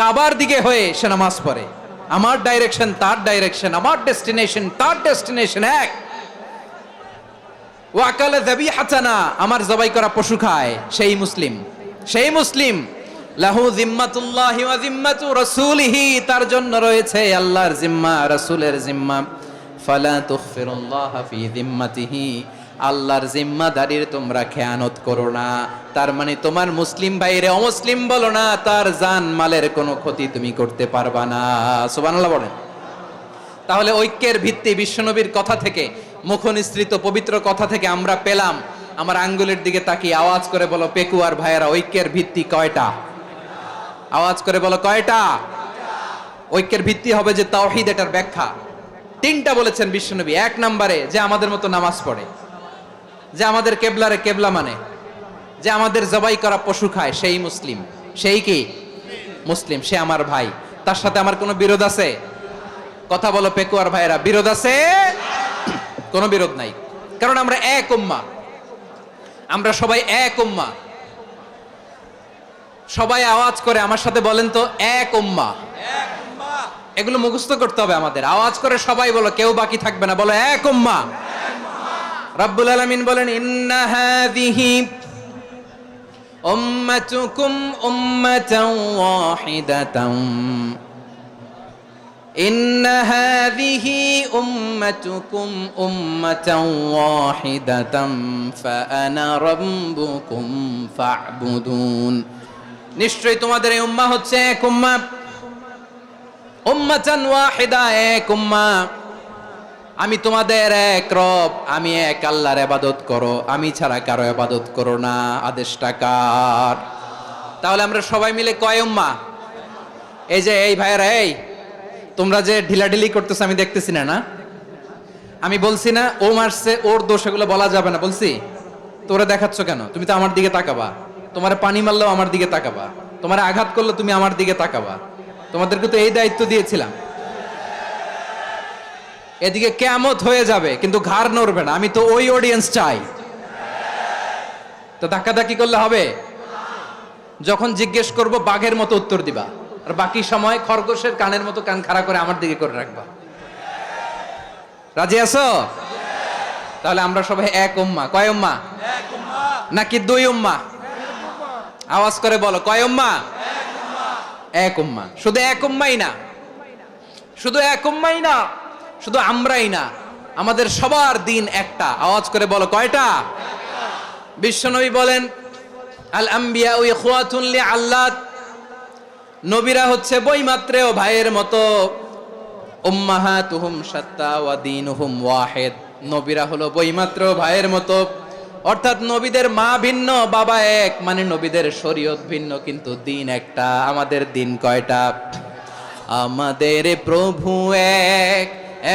কাবার দিকে হয়ে সে নামাজ পড়ে। আমার ডাইরেকশন তার ডাইরেকশন, আমার ডেস্টিনেশন তার ডেস্টিনেশন এক। ওয়াকালা যাবিহাতানা, আমার জবাই করা পশু খায়, সেই মুসলিম। সেই মুসলিম লাহু জিম্মাতুল্লাহি ওয়া জিম্মাতু রাসূলিহি, তার জন্য রয়েছে আল্লাহর জিম্মা, রাসূলের জিম্মা। ফালা তুখফিরুল্লাহা ফি জিম্মাতিহি, আল্লাহর জিম্মাদারির তোমরা খেয়ানত করো না। তার মানে তোমার মুসলিম ভাইরে অমুসলিম বলো না, তার জান মালের কোনো ক্ষতি তুমি করতে পারবা না। সুবহানাল্লাহ বলেন। তাহলে ঐক্যের ভিত্তি বিশ্বনবীর কথা থেকে, মুখনিসৃত পবিত্র কথা থেকে আমরা পেলাম। আমার আঙ্গুলের দিকে তাকিয়ে আওয়াজ করে বলো পেকুয়ার ভাইয়েরা, ঐক্যের ভিত্তি কয়টা? আওয়াজ করে বলো কয়টা? ঐক্যের ভিত্তি হবে যে তাওহীদ, এটার ব্যাখ্যা। তিনটা বলেছেন বিশ্বনবী। এক নম্বরে যে আমাদের মতো নামাজ পড়ে, যে আমাদের কেবলারে কেবলা মানে, যে আমাদের জবাই করা পশু খায়, সেই মুসলিম। সেই কি মুসলিম? সে আমার ভাই। তার সাথে আমার কোনো বিরোধ আছে? কথা বলো পেকুয়ার ভাইয়েরা, বিরোধ আছে? কোনো বিরোধ নাই, কারণ আমরা এক উম্মাহ, আমরা সবাই এক উম্মাহ। সবাই আওয়াজ করে আমার সাথে বলেন তো, এক উম্মাহ। এগুলো মুখস্থ করতে হবে আমাদের। আওয়াজ করে সবাই বলো, কেউ বাকি থাকবে না, বলো এক উম্মাহ। রব্বুল আলামিন বলেন, ইন্না হাযিহি উম্মাতুকুম উম্মাতান ওয়াহিদাতান, ইন্না হাযিহি উম্মাতুকুম উম্মাতান ওয়াহিদাতান ফাআনা রাব্বুকুম ফা'বুদুন। নিশ্চয়ই তোমাদের এই উম্মাহ হচ্ছে এক উম্মাহ, উম্মাতান ওয়াহিদা, এক উম্মাহ। আমি তোমাদের এক রব, আমি এক আল্লাহর ইবাদত করো, আমি ছাড়া কারো ইবাদত করো না। আদেশটা কার? তাহলে আমরা সবাই মিলে কয় উম্মাহ? এই যে এই ভাইয়েরা, এই তোমরা যে ঢিলাঢিলি করতেছ আমি দেখতেছি না, না আমি বলছি না ও মারছে, ওর দোষ, এগুলো বলা যাবে না বলছি? তোরা দেখাচ্ছ কেন? তুমি তো আমার দিকে তাকাবা। তোমার পানি মারলেও আমার দিকে তাকাবা, তোমার আঘাত করলে তুমি আমার দিকে তাকাবা। তোমাদেরকে তো এই দায়িত্ব দিয়েছিলাম। এদিকে কিয়ামত হয়ে যাবে কিন্তু ঘাড় নড়বে না, আমি তো ওই অডিয়েন্স চাই। তো ধাক্কাধাক্কি করলে হবে? যখন জিজ্ঞেস করব বাঘের মতো উত্তর দিবা, আর বাকি সময় খরগোশের কানের মতো কান খাড়া করে আমার দিকে করে রাখবা। রাজি আছো? তাহলে আমরা সবাই এক উম্মাহ। কয় উম্মাহ? নাকি দুই উম্মাহ? আওয়াজ করে বলো, কয় উম্মাহ? এক উম্মাহ। শুধু এক উম্মাই না, শুধু এক উম্মাই না, শুধু আমরাই না, আমাদের সবার দিন একটা। আওয়াজ করে বলো কয়টা? বিশ্বনবী বলেন, আল আম্বিয়া ইখওয়াতুন লিআল্লাত, নবীরা হচ্ছে বৈমাত্রেয় ভাইয়ের মতো। উম্মাহাতুহুম শাত্তা ওয়া দীনুহুম ওয়াহিদ, নবীরা হলো বৈমাত্রেয় ভাইয়ের মতো। অর্থাৎ নবীদের মা ভিন্ন, বাবা এক, মানে নবীদের শরীয়ত ভিন্ন, কিন্তু দিন একটা। আমাদের দিন কয়টা? আমাদের প্রভু এক,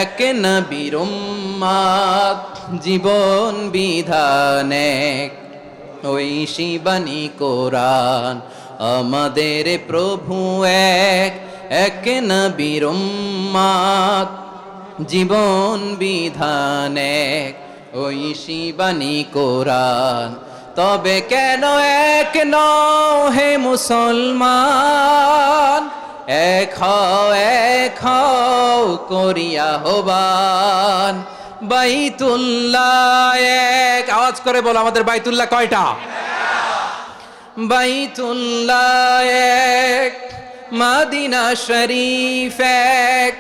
এক নবীর উম্মাত, জীবন বিধান এক, ঐশী বাণী কোরআন। আমাদের প্রভু এক, এক নবীর উম্মাত, জীবন বিধান এক, ঐশী বাণী কোরআন। তবে কেন এক নও হে মুসলমান, এক হও করিয়া হবান। বাইতুল্লাহ এক, আওয়াজ করে বলো আমাদের বাইতুল্লাহ কয়টা? বাইতুল্লাহ এক, মদিনা শরীফ এক,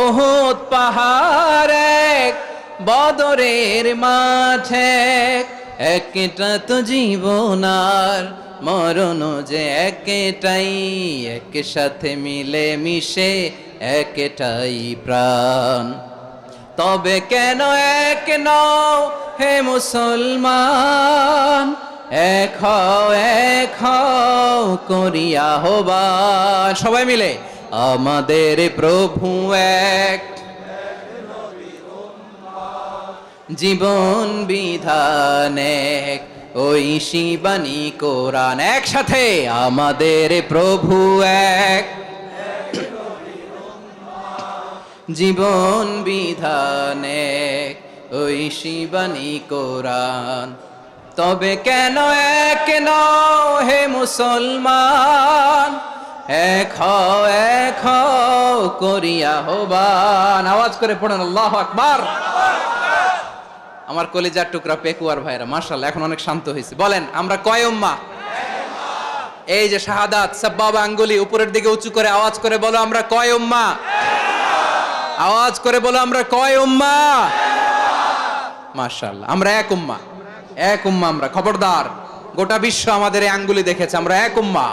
উহুদ পাহাড় এক, বদরের মাঠ এক। একটা তো জীবন আর মরণ যে একটাই, একসাথে মিলে মিশে একটাই প্রাণ। তবে কেন এক নও হে মুসলমান, এক হও করিয়া হবান। সবাই মিলে আমাদের প্রভু এক, জীবন বিধান এক, ঐশী বাণী কোরআন। একসাথে আমাদের প্রভু এক, জীবন বিধান এক, ঐশী বাণী কোরআন। তবে কেন এক নও হে মুসলমান, এক হও হও করিয়া হবান। আওয়াজ করে পড়েন আল্লাহু আকবার। আমার কলিজার টুকরা পেকুয়ার ভাইরা মাশাআল্লাহ এখন অনেক শান্ত হয়েছে। বলেন আমরা কয় উম্মাহ? এই যে শাহাদাত সাব্বাবা আঙ্গুলি উপরের দিকে উঁচু করে আওয়াজ করে বলো আমরা কয় উম্মাহ? আওয়াজ করে বলো আমরা কয় উম্মাহ? মাশাআল্লাহ আমরা এক উম্মাহ, এক উম্মাহ আমরা। খবরদার, গোটা বিশ্ব আমাদের এই আঙ্গুলি দেখেছে, আমরা এক উম্মাহ।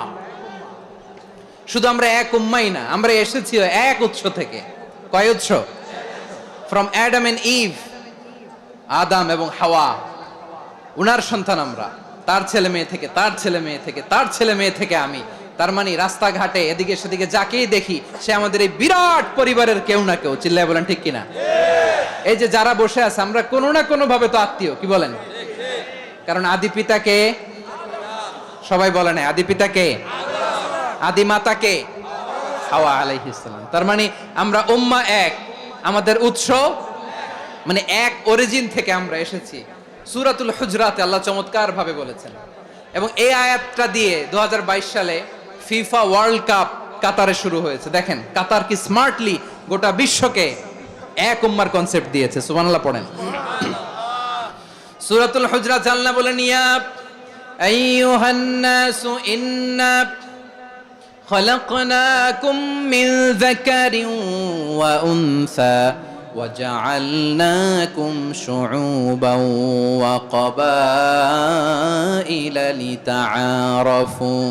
শুধু আমরা এক উম্মাই না, আমরা এসেছি এক উৎস থেকে। কয় উৎস? ফ্রম অ্যাডাম এন্ড ইভ, আদম এবং হাওয়া, উনার সন্তান আমরা। তার ছেলে মেয়ে থেকে, তার ছেলে মেয়ে থেকে, তার ছেলে মেয়ে থেকে আমি। তার মানে রাস্তাঘাটে এদিকে সেদিকে যাকেই দেখি সে আমাদের এই বিরাট পরিবারের কেউ না কেউ। চিল্লায় বলেন ঠিক কিনা? এই যে যারা বসে আছে আমরা কোনো না কোনো ভাবে তো আত্মীয়, কি বলেন? কারণ আদি পিতাকে সবাই বলে না, আদি পিতাকে, আদি মাতাকে হাওয়া আলাইহিস সালাম। তার মানে আমরা উম্মাহ এক, আমাদের উৎস মানে এক অরিজিন থেকে আমরা এসেছি। সূরাতুল হুজরাতে আল্লাহ চমৎকার ভাবে বলেছেন। এবং এই আয়াতটা দিয়ে 2022 সালে ফিফা ওয়ার্ল্ড কাপ কাতারে শুরু হয়েছে। দেখেন কাতার কি স্মার্টলি গোটা বিশ্বকে এক উম্মার কনসেপ্ট দিয়েছে। সুবহানাল্লাহ পড়েন। সূরাতুল হুজরাত আল্লাহ বলেন ইয়া আইয়ুহান নাসু ইন্না খলাকনাকুম মিন যাকারিন ওয়া উনসা وجعلناكم شعوبا وقبائل لتعارفوا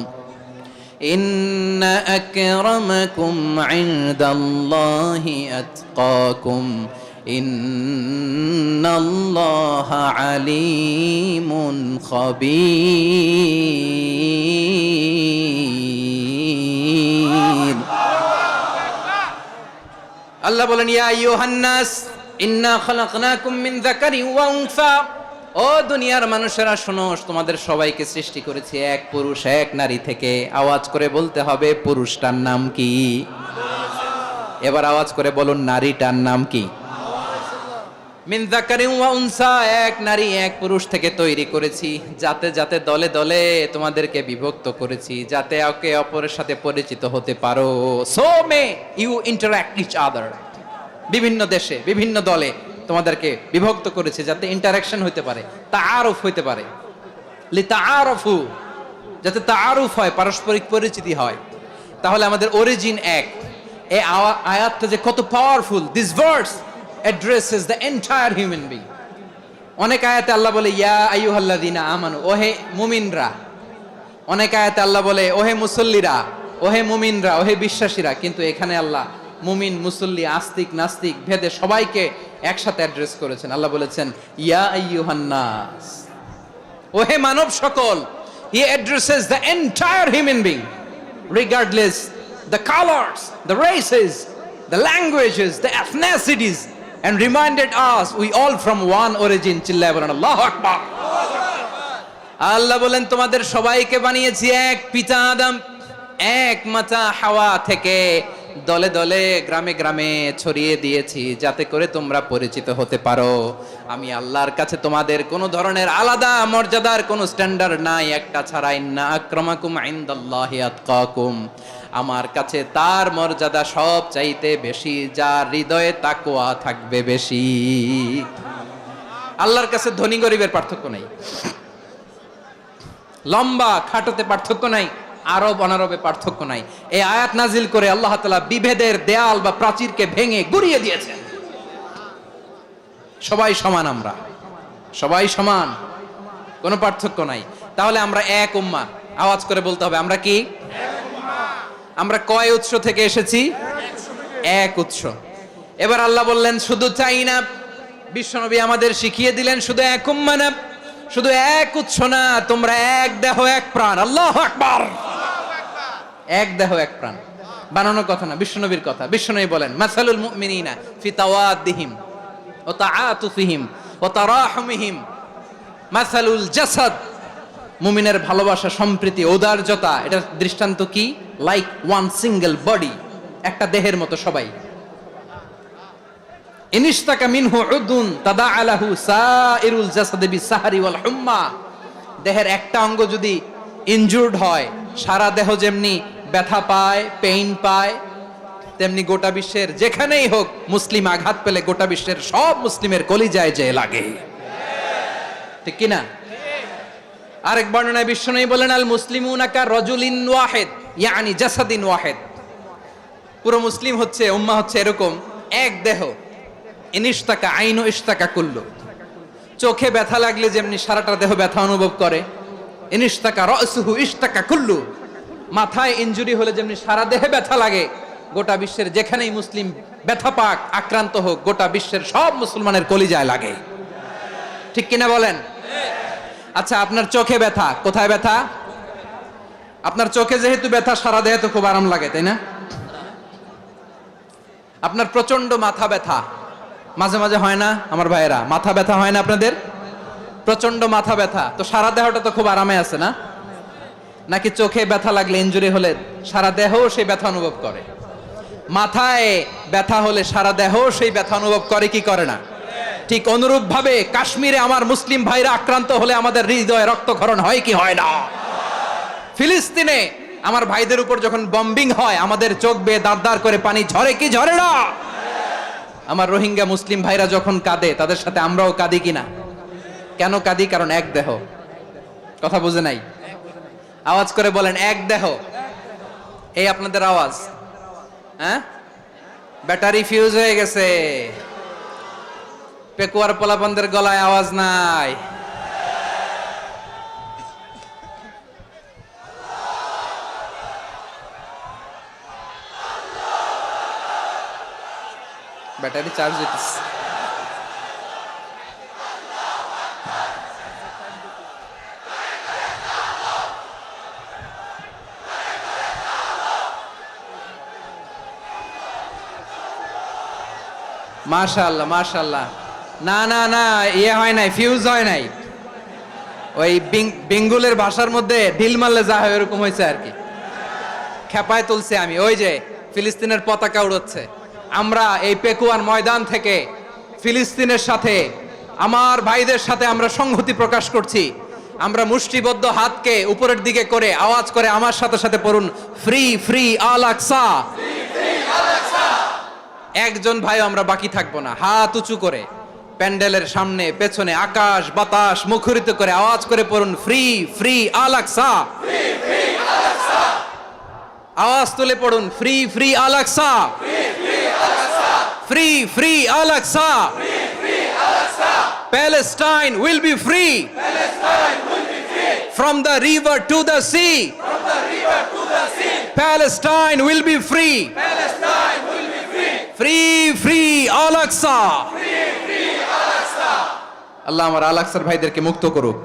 إن أكرمكم عند الله أتقاكم إن الله عليم خبير। আল্লাহ বলেন ইয়া আইয়ুহান নাস ইন্না খালাকনাকুম মিন যাকারিন ওয়া উনসা, ও দুনিয়ার মানুষেরা শোনো, তোমাদের সবাইকে সৃষ্টি করেছি এক পুরুষ এক নারী থেকে। আওয়াজ করে বলতে হবে পুরুষটার নাম কি? এবার আওয়াজ করে বলুন নারীটার নাম কি? মিন যাকারিন ওয়া উনসা, এক নারী এক পুরুষ থেকে তৈরি করেছি। যাতে যাতে দলে দলে তোমাদেরকে বিভক্ত করেছি, যাতে একে অপরের সাথে পরিচিত হতে পারো। So may you interact each other. বিভিন্ন দেশে বিভিন্ন দলে তোমাদেরকে বিভক্ত করেছে যাতে ইন্টারাকশন হতে পারে, তাআরুফ হতে পারে। লিতাআরফু, যাতে তাআরুফ হয়, পারস্পরিক পরিচিতি হয়। তাহলে আমাদের অরিজিন এক। এই আয়াতটা যে কত powerful. This verse addresses the entire human being. অনেক আয়াতে আল্লাহ বলে ইয়া আইয়ুহাল্লাযীনা আমানু, ওহে মুমিনরা। অনেক আয়াতে আল্লাহ বলে ওহে মুসল্লিরা, ওহে মুমিনরা, ওহে বিশ্বাসীরা। কিন্তু এখানে আল্লাহ মুমিন মুসল্লি আস্তিক নাস্তিক ভেদে সবাইকে একসাথে অ্যাড্রেস করেছেন। আল্লাহ বলেছেন ইয়া আইয়ুহান নাস, ওহে মানব সকল। He addresses the entire human being regardless the colors, the races, the languages, the ethnicities, and reminded us we all from one origin. চিল্লায় বলেন আল্লাহু আকবার। আল্লাহ বলেন তোমাদের সবাইকে বানিয়েছি এক পিতা আদম, এক মাতা হাওয়া থেকে। দলে দলে গ্রামে গ্রামে ছড়িয়ে দিয়েছি যাতে করে তোমরা পরিচিত হতে পারো। আমি আল্লাহর কাছে তোমাদের কোনো ধরনের আলাদা মর্যাদার কোনো স্ট্যান্ডার্ড নাই, একটা ছাড়া। ইন্না আক্রামাকুম ইনদাল্লাহি আতকাকুম, আমার কাছে তার মর্যাদা সব চাইতে বেশি যার হৃদয়ে তাকওয়া থাকবে বেশি। আল্লাহর কাছে ধনী গরিবের পার্থক্য নাই, লম্বা খাটোতে পার্থক্য নাই, আরব অনারবে পার্থক্য নাই। এই আয়াত নাজিল করে আল্লাহ তাআলা বিভেদের দেয়াল বা প্রাচীরকে ভেঙে গুড়িয়ে দিয়েছেন। সবাই সমান, আমরা সবাই সমান, কোনো পার্থক্য নাই। তাহলে আমরা এক উম্মাহ। আওয়াজ করে বলতে হবে আমরা কি? আমরা কয় উৎস থেকে এসেছি? এক উৎস। এবার আল্লাহ বললেন শুধু চাই না, বিশ্বনবী আমাদের শিখিয়ে দিলেন শুধু এক উম্মাহ না, শুধু এক উৎস না, তোমরা এক দেহ এক প্রাণ। আল্লাহু আকবার। এক দেহ এক প্রাণ বানানো কথা না, বিশ্বনবীর কথা। বিশ্বনবী বলেন মাসালুল মুমিনিনা ফি তাওয়াদ্দিহিম ওয়া তাআতুফিহিম ওয়া তারাহুমিহিম মাসালুল জাসাদ। মুমিনের ভালোবাসা, সম্প্রীতি, ঔদার্যতা, এটা দৃষ্টান্ত কি? লাইক ওয়ান সিঙ্গেল বডি, একটা দেহের মতো সবাই। ইনিশতাকা মিনহু উদুন তাদাআলাহু সাইরুল জাসাদি বিসাহরি ওয়াল হুম্মা। দেহের একটা অঙ্গ যদি ইনজুরড হয়, সারা দেহ যেমনি ব্যথা পায়, পেইন পায়, তেমনি গোটা বিশ্বের যেখানেই হোক মুসলিম আঘাত পেলে গোটা বিশ্বের সব মুসলিমের কলিজায় যে লাগে। ঠিক কিনা? আরেক বর্ণনায় বিশ্বনবী বলেন, আল মুসলিমুনা কা রাজুলিন ওয়াহিদ ইয়ানি জাসাদিন ওয়াহিদ। পুরো মুসলিম হচ্ছে, উম্মাহ হচ্ছে এরকম এক দেহ। ইনিশতাকা আইনু ইশতাকা কুল্লু। চোখে ব্যথা লাগলে যেমনি সারাটা দেহ ব্যথা অনুভব করে, ইনিশতাকা রাসুহু ইশতাকা কুল্লু। মাথায় ইনজুরি হলে যেমনি সারা দেহে ব্যথা লাগে, গোটা বিশ্বের যেখানেই মুসলিম ব্যথা পাক, আক্রান্ত হোক, গোটা বিশ্বের সব মুসলমানের কলিজায় লাগে। ঠিক কিনা বলেন? আচ্ছা, আপনার চোখে ব্যথা, কোথায় ব্যথা? আপনার চোখে যেহেতু ব্যথা, সারা দেহে তো খুব আরাম লাগে, তাই না? আপনার প্রচন্ড মাথা ব্যথা মাঝে মাঝে হয় না আমার ভাইয়েরা? মাথা ব্যথা হয় না আপনাদের? প্রচন্ড মাথা ব্যথা, তো সারা দেহটা তো খুব আরামে আছে না? নাকি চোখে ব্যথা লাগলে, ইনজুরি হলে সারা দেহ সেই ব্যথা অনুভব করে? মাথায় ব্যথা হলে সারা দেহ সেই ব্যথা অনুভব করে কি করে না? ঠিক অনুরূপ ভাবে কাশ্মীরে আমার মুসলিম ভাইরা আক্রান্ত হলে আমাদের হৃদয়ে রক্তক্ষরণ হয় কি হয় না? ফিলিস্তিনে আমার ভাইদের উপর যখন বম্বিং হয়, আমাদের চোখ বেয়ে দাঁড় দাঁড় করে পানি ঝরে কি ঝরে না? আমার রোহিঙ্গা মুসলিম ভাইরা যখন কাঁদে, তাদের সাথে আমরাও কাঁদি কিনা? কেন কাঁদি? কারণ এক দেহ। কথা বুঝে নাই? আওয়াজ করে বলেন, এক দেহ। এই আপনাদের আওয়াজ, হ্যাঁ? ব্যাটারি ফিউজ হয়ে গেছে, পেকুয়ার পোলাপানদের গলায় আওয়াজ নাই। ব্যাটারি চার্জ হইতেছে। মাশাআল্লাহ মাশাআল্লাহ। না না না, ইয়ে হয় নাই, ফিউজ হয় নাই। ওই বেঙ্গুলের ভাষার মধ্যে ঢিল মারলে যা হয় এরকম হয়েছে আর কি। খেপায় তুলছে আমি। ওই যে ফিলিস্তিনের পতাকা উড়ছে, আমরা এই পেকুয়ার ময়দান থেকে ফিলিস্তিনের সাথে, আমার ভাইদের সাথে আমরা সংহতি প্রকাশ করছি। আমরা মুষ্টিবদ্ধ হাতকে উপরের দিকে করে আওয়াজ করে আমার সাথে সাথে পড়ুন, ফ্রি ফ্রি আল আকসা। একজন ভাই আমরা বাকি থাকবো না। হাত উঁচু করে প্যান্ডেলের সামনে পেছনে আকাশ বাতাস মুখরিত করে আওয়াজ করে পড়ুন, ফ্রি ফ্রি আল আকসা। আওয়াজ তুলে পড়ুন, free free Al Aqsa, free free Al Aqsa. Palestine will be free from the river to the sea. Palestine will be free. Free free Al Aqsa. আল্লাহ আমার আল আকসার ভাইদেরকে মুক্ত করুক।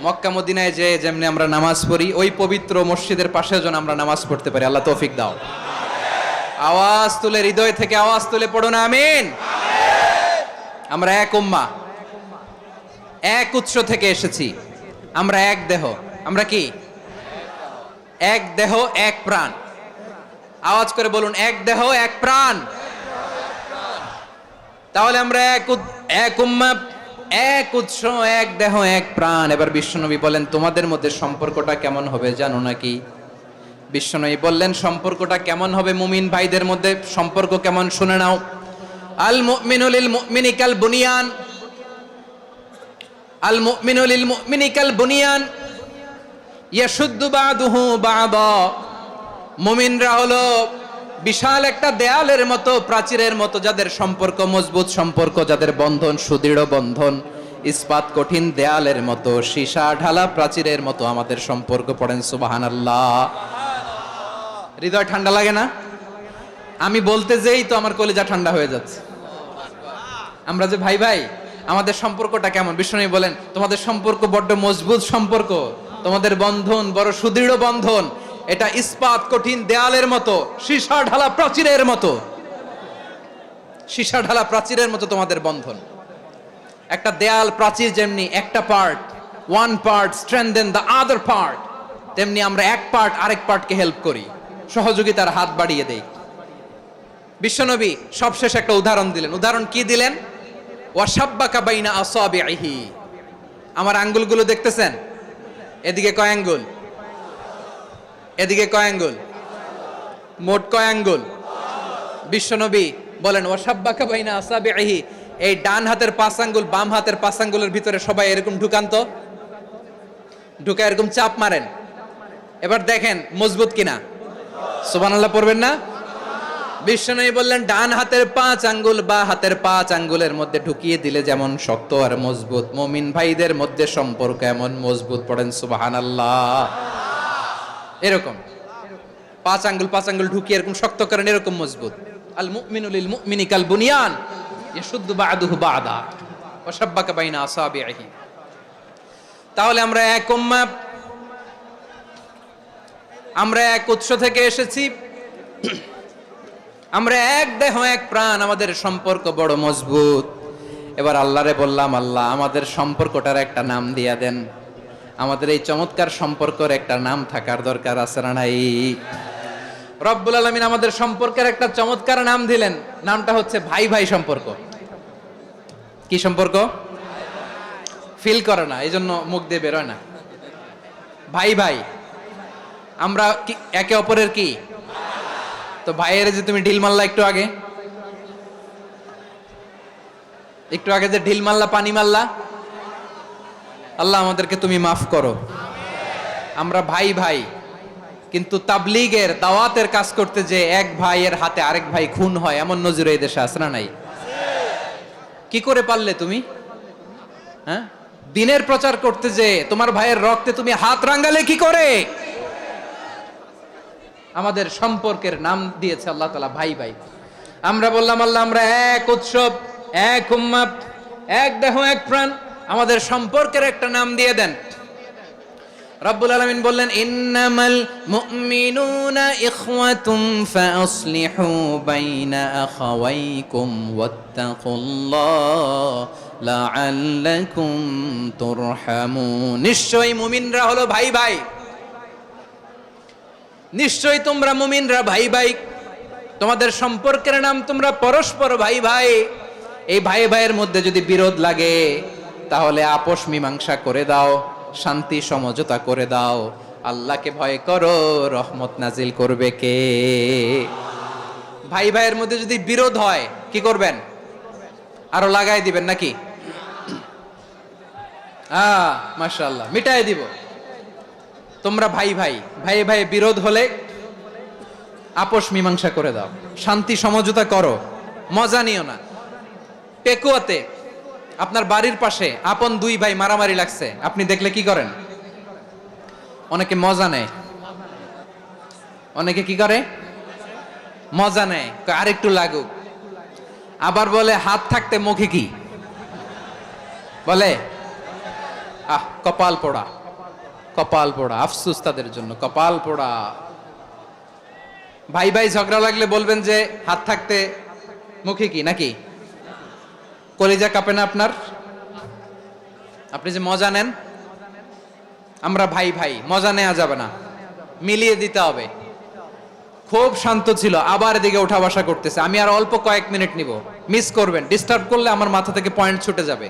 মক্কা মদিনায় যে যেমনি আমরা নামাজ পড়ি, ওই পবিত্র মসজিদের পাশে যেন আমরা নামাজ পড়তে পারি। আল্লাহ তৌফিক দাও। আওয়াজ তুলে, হৃদয় থেকে আওয়াজ তুলে পড়ুন আমিন। আমরা এক উম্মাহ, এক উৎস থেকে এসেছি, আমরা এক দেহ। আমরা কি? এক দেহ এক প্রাণ। আওয়াজ করে বলুন, এক দেহ এক প্রাণ। তাহলে আমরা এক উম্মাহ, এক উৎস, এক দেহ এক প্রাণ। এবার বিশ্বনবী বলেন, তোমাদের মধ্যে সম্পর্কটা কেমন হবে জানো নাকি? বিশ্বনবী বললেন, সম্পর্কটা কেমন হবে মুমিন ভাইদের মধ্যে? সম্পর্ক কেমন শুনে নাও। আল মুমিনু লিল মুমিনি কাল বুনিয়ান, আল মুমিনু লিল মুমিনি কাল বুনিয়ান ইয়াশুদ্দু বাদুহু বাদা। মুমিনরা হলো বিশাল একটা দেয়ালের মতো, প্রাচীরের মতো, যাদের সম্পর্ক মজবুত সম্পর্ক, যাদের বন্ধন সুদৃঢ় বন্ধন, ইস্পাত কঠিন দেয়ালের মতো, সীসা ঢালা প্রাচীরের মতো আমাদের সম্পর্ক। পড়েন সুবহানাল্লাহ। হৃদয় ঠান্ডা লাগে না? আমি বলতে যেই তো আমার কলিজা ঠান্ডা হয়ে যাচ্ছে। আমরা যে ভাই ভাই, আমাদের সম্পর্কটা কেমন? বিষ্ণু বলেন, তোমাদের সম্পর্ক বড্ড মজবুত সম্পর্ক, তোমাদের বন্ধন বড় সুদৃঢ় বন্ধন। এটা ইস্পাত কঠিন দেয়ালের মতো, সীসা ঢালা প্রাচীরের মতো, সীসা ঢালা প্রাচীরের মতো তোমাদের বন্ধন। একটা দেয়াল প্রাচীর যেমনি একটা part, one part strengthen the other part, তেমনি আমরা এক পার্ট আরেক পার্টকে হেল্প করি, সহযোগিতার হাত বাড়িয়ে দেই। বিশ্বনবী সবশেষ একটা উদাহরণ দিলেন। উদাহরণ কি দিলেন? ওয়াশাব্বাকা বাইনা আসাবিহি। আমার আঙ্গুলগুলো দেখতেছেন? এদিকে কয় আঙ্গুল? এদিকে কয় আঙ্গুল? মোট কয় আঙ্গুল? বিশ্বনবী বলেন, ওয়াশাব্বাকা বাইনা আসাবিহি, এই ডান হাতের 5 আঙ্গুল বাম হাতের 5 আঙ্গুলের ভিতরে সবাই এরকম ঢুকান তো, ঢুকে এরকম চাপ মারেন। এবার দেখেন মজবুত কিনা। সুবহানাল্লাহ পড়বেন না? বিশ্বনবী বললেন ডান হাতের 5 আঙ্গুল বা হাতের 5 আঙ্গুলের মধ্যে ঢুকিয়ে দিলে যেমন শক্ত আর মজবুত, মুমিন ভাইদের মধ্যে সম্পর্ক এমন মজবুত। পড়েন সুবহানাল্লাহ। এরকম 5 আঙ্গুল ঢুকিয়ে এরকম শক্ত করেন, এরকম মজবুত। আল মুমিনু লিল মুমিনি কাল বুনিয়ান ইয়াশুদ্দু বা'দুহু বা'দা ওয়া শাব্বাকা বাইনা আসাবিহি। তাহলে আমরা এক উম্মাহ, আমরা এক উৎস থেকে এসেছি, আমরা এক দেহ এক প্রাণ, আমাদের সম্পর্ক বড় মজবুত। এবার আল্লাহরে বললাম, আল্লাহ আমাদের সম্পর্কটার একটা নাম দিয়া দেন। আমাদের এই চমৎকার সম্পর্কের একটা নাম থাকার দরকার আছে না নাই? রব্বুল আলামিন আমাদের সম্পর্কের একটা চমৎকার নাম দিলেন, নামটা হচ্ছে ভাই ভাই সম্পর্ক। কি সম্পর্ক? ফিল করে না, এই জন্য মুখ দিয়ে বেরোয় না। ভাই ভাই, আমরা একে অপরের কি? তো ভাইয়ের যে তুমি ঢিল মারলা একটু আগে যে ঢিল মারলা, পানি মারলা, আল্লাহ আমাদেরকে তুমি মাফ করো। আমরা ভাই ভাই, কিন্তু তাবলীগের দাওয়াতের কাজ করতে যে এক ভাইয়ের হাতে আরেক ভাই খুন হয়, এমন নজির এই দেশে আছে না নাই? কি করে পারলে তুমি? হ্যাঁ, দিনের প্রচার করতে যে তোমার ভাইয়ের রক্তে তুমি হাত রাঙ্গালে কি করে? আমাদের সম্পর্কের নাম দিয়েছে আল্লাহ তাআলা ভাই ভাই। আমরা বললাম, আল্লাহ আমরা এক উৎসব, এক উম্মাহ, এক দেহ এক প্রাণ, আমাদের সম্পর্কের একটা নাম দিয়ে দেন। রব্বুল আলামিন বললেন, ইন্নামাল মুমিনুনা ইখওয়াতুন ফাসলিহু বাইনা আখাওয়াইকুম ওয়াত্তাকুল্লাহ লাআল্লাকুম তুরহামুন। নিশ্চয়ই মুমিনরা হলো ভাই ভাই, নিশ্চয়ই তোমরা মুমিনরা ভাই ভাই, তোমাদের সম্পর্কের নাম তোমরা পরস্পর ভাই ভাই। এই ভাই ভাইয়ের মধ্যে যদি বিরোধ লাগে তাহলে আপোষ মীমাংসা করে দাও, শান্তি সমঝোতা করে দাও। আল্লাহকে ভয় করো, রহমত নাজিল করবে কে? ভাই ভাইয়ের মধ্যে যদি বিরোধ হয় কি করবেন? আরো লাগাই দিবেন নাকি? মাশাআল্লাহ, মিটাই দিব। তোমরা ভাই ভাই, ভাই ভাই বিরোধ হলে আপোষ মীমাংসা করে দাও, শান্তি সমঝোতা করো, মজা নিও না। পেকুয়াতে আপনার বাড়ির পাশে আপন দুই ভাই মারামারি লাগছে, আপনি দেখলে কি করেন? অনেকে মজা নেয়, অনেকে কি করে? মজা নেয়, আরেকটু লাগুক। আবার বলে হাত থাকতে মুখে কি বলে? কপাল পোড়া, কপাল পোড়া। আফসোস তাদের জন্য, কপাল পোড়া। ভাই ভাই ঝগড়া লাগলে বলবেন যে হাত থাকতে মুখে কি, নাকি? কলিজা কাঁপে না আপনার? আপনি যে মজা নেন। আমরা ভাই ভাই, মজা নেওয়া যাবে না, মিলিয়ে দিতে হবে। খুব শান্ত ছিল, আবার এদিকে ওঠা বসা করতেছে। আমি আর অল্প কয়েক মিনিট নিব, মিস করবেন। ডিস্টার্ব করলে আমার মাথা থেকে পয়েন্ট ছুটে যাবে।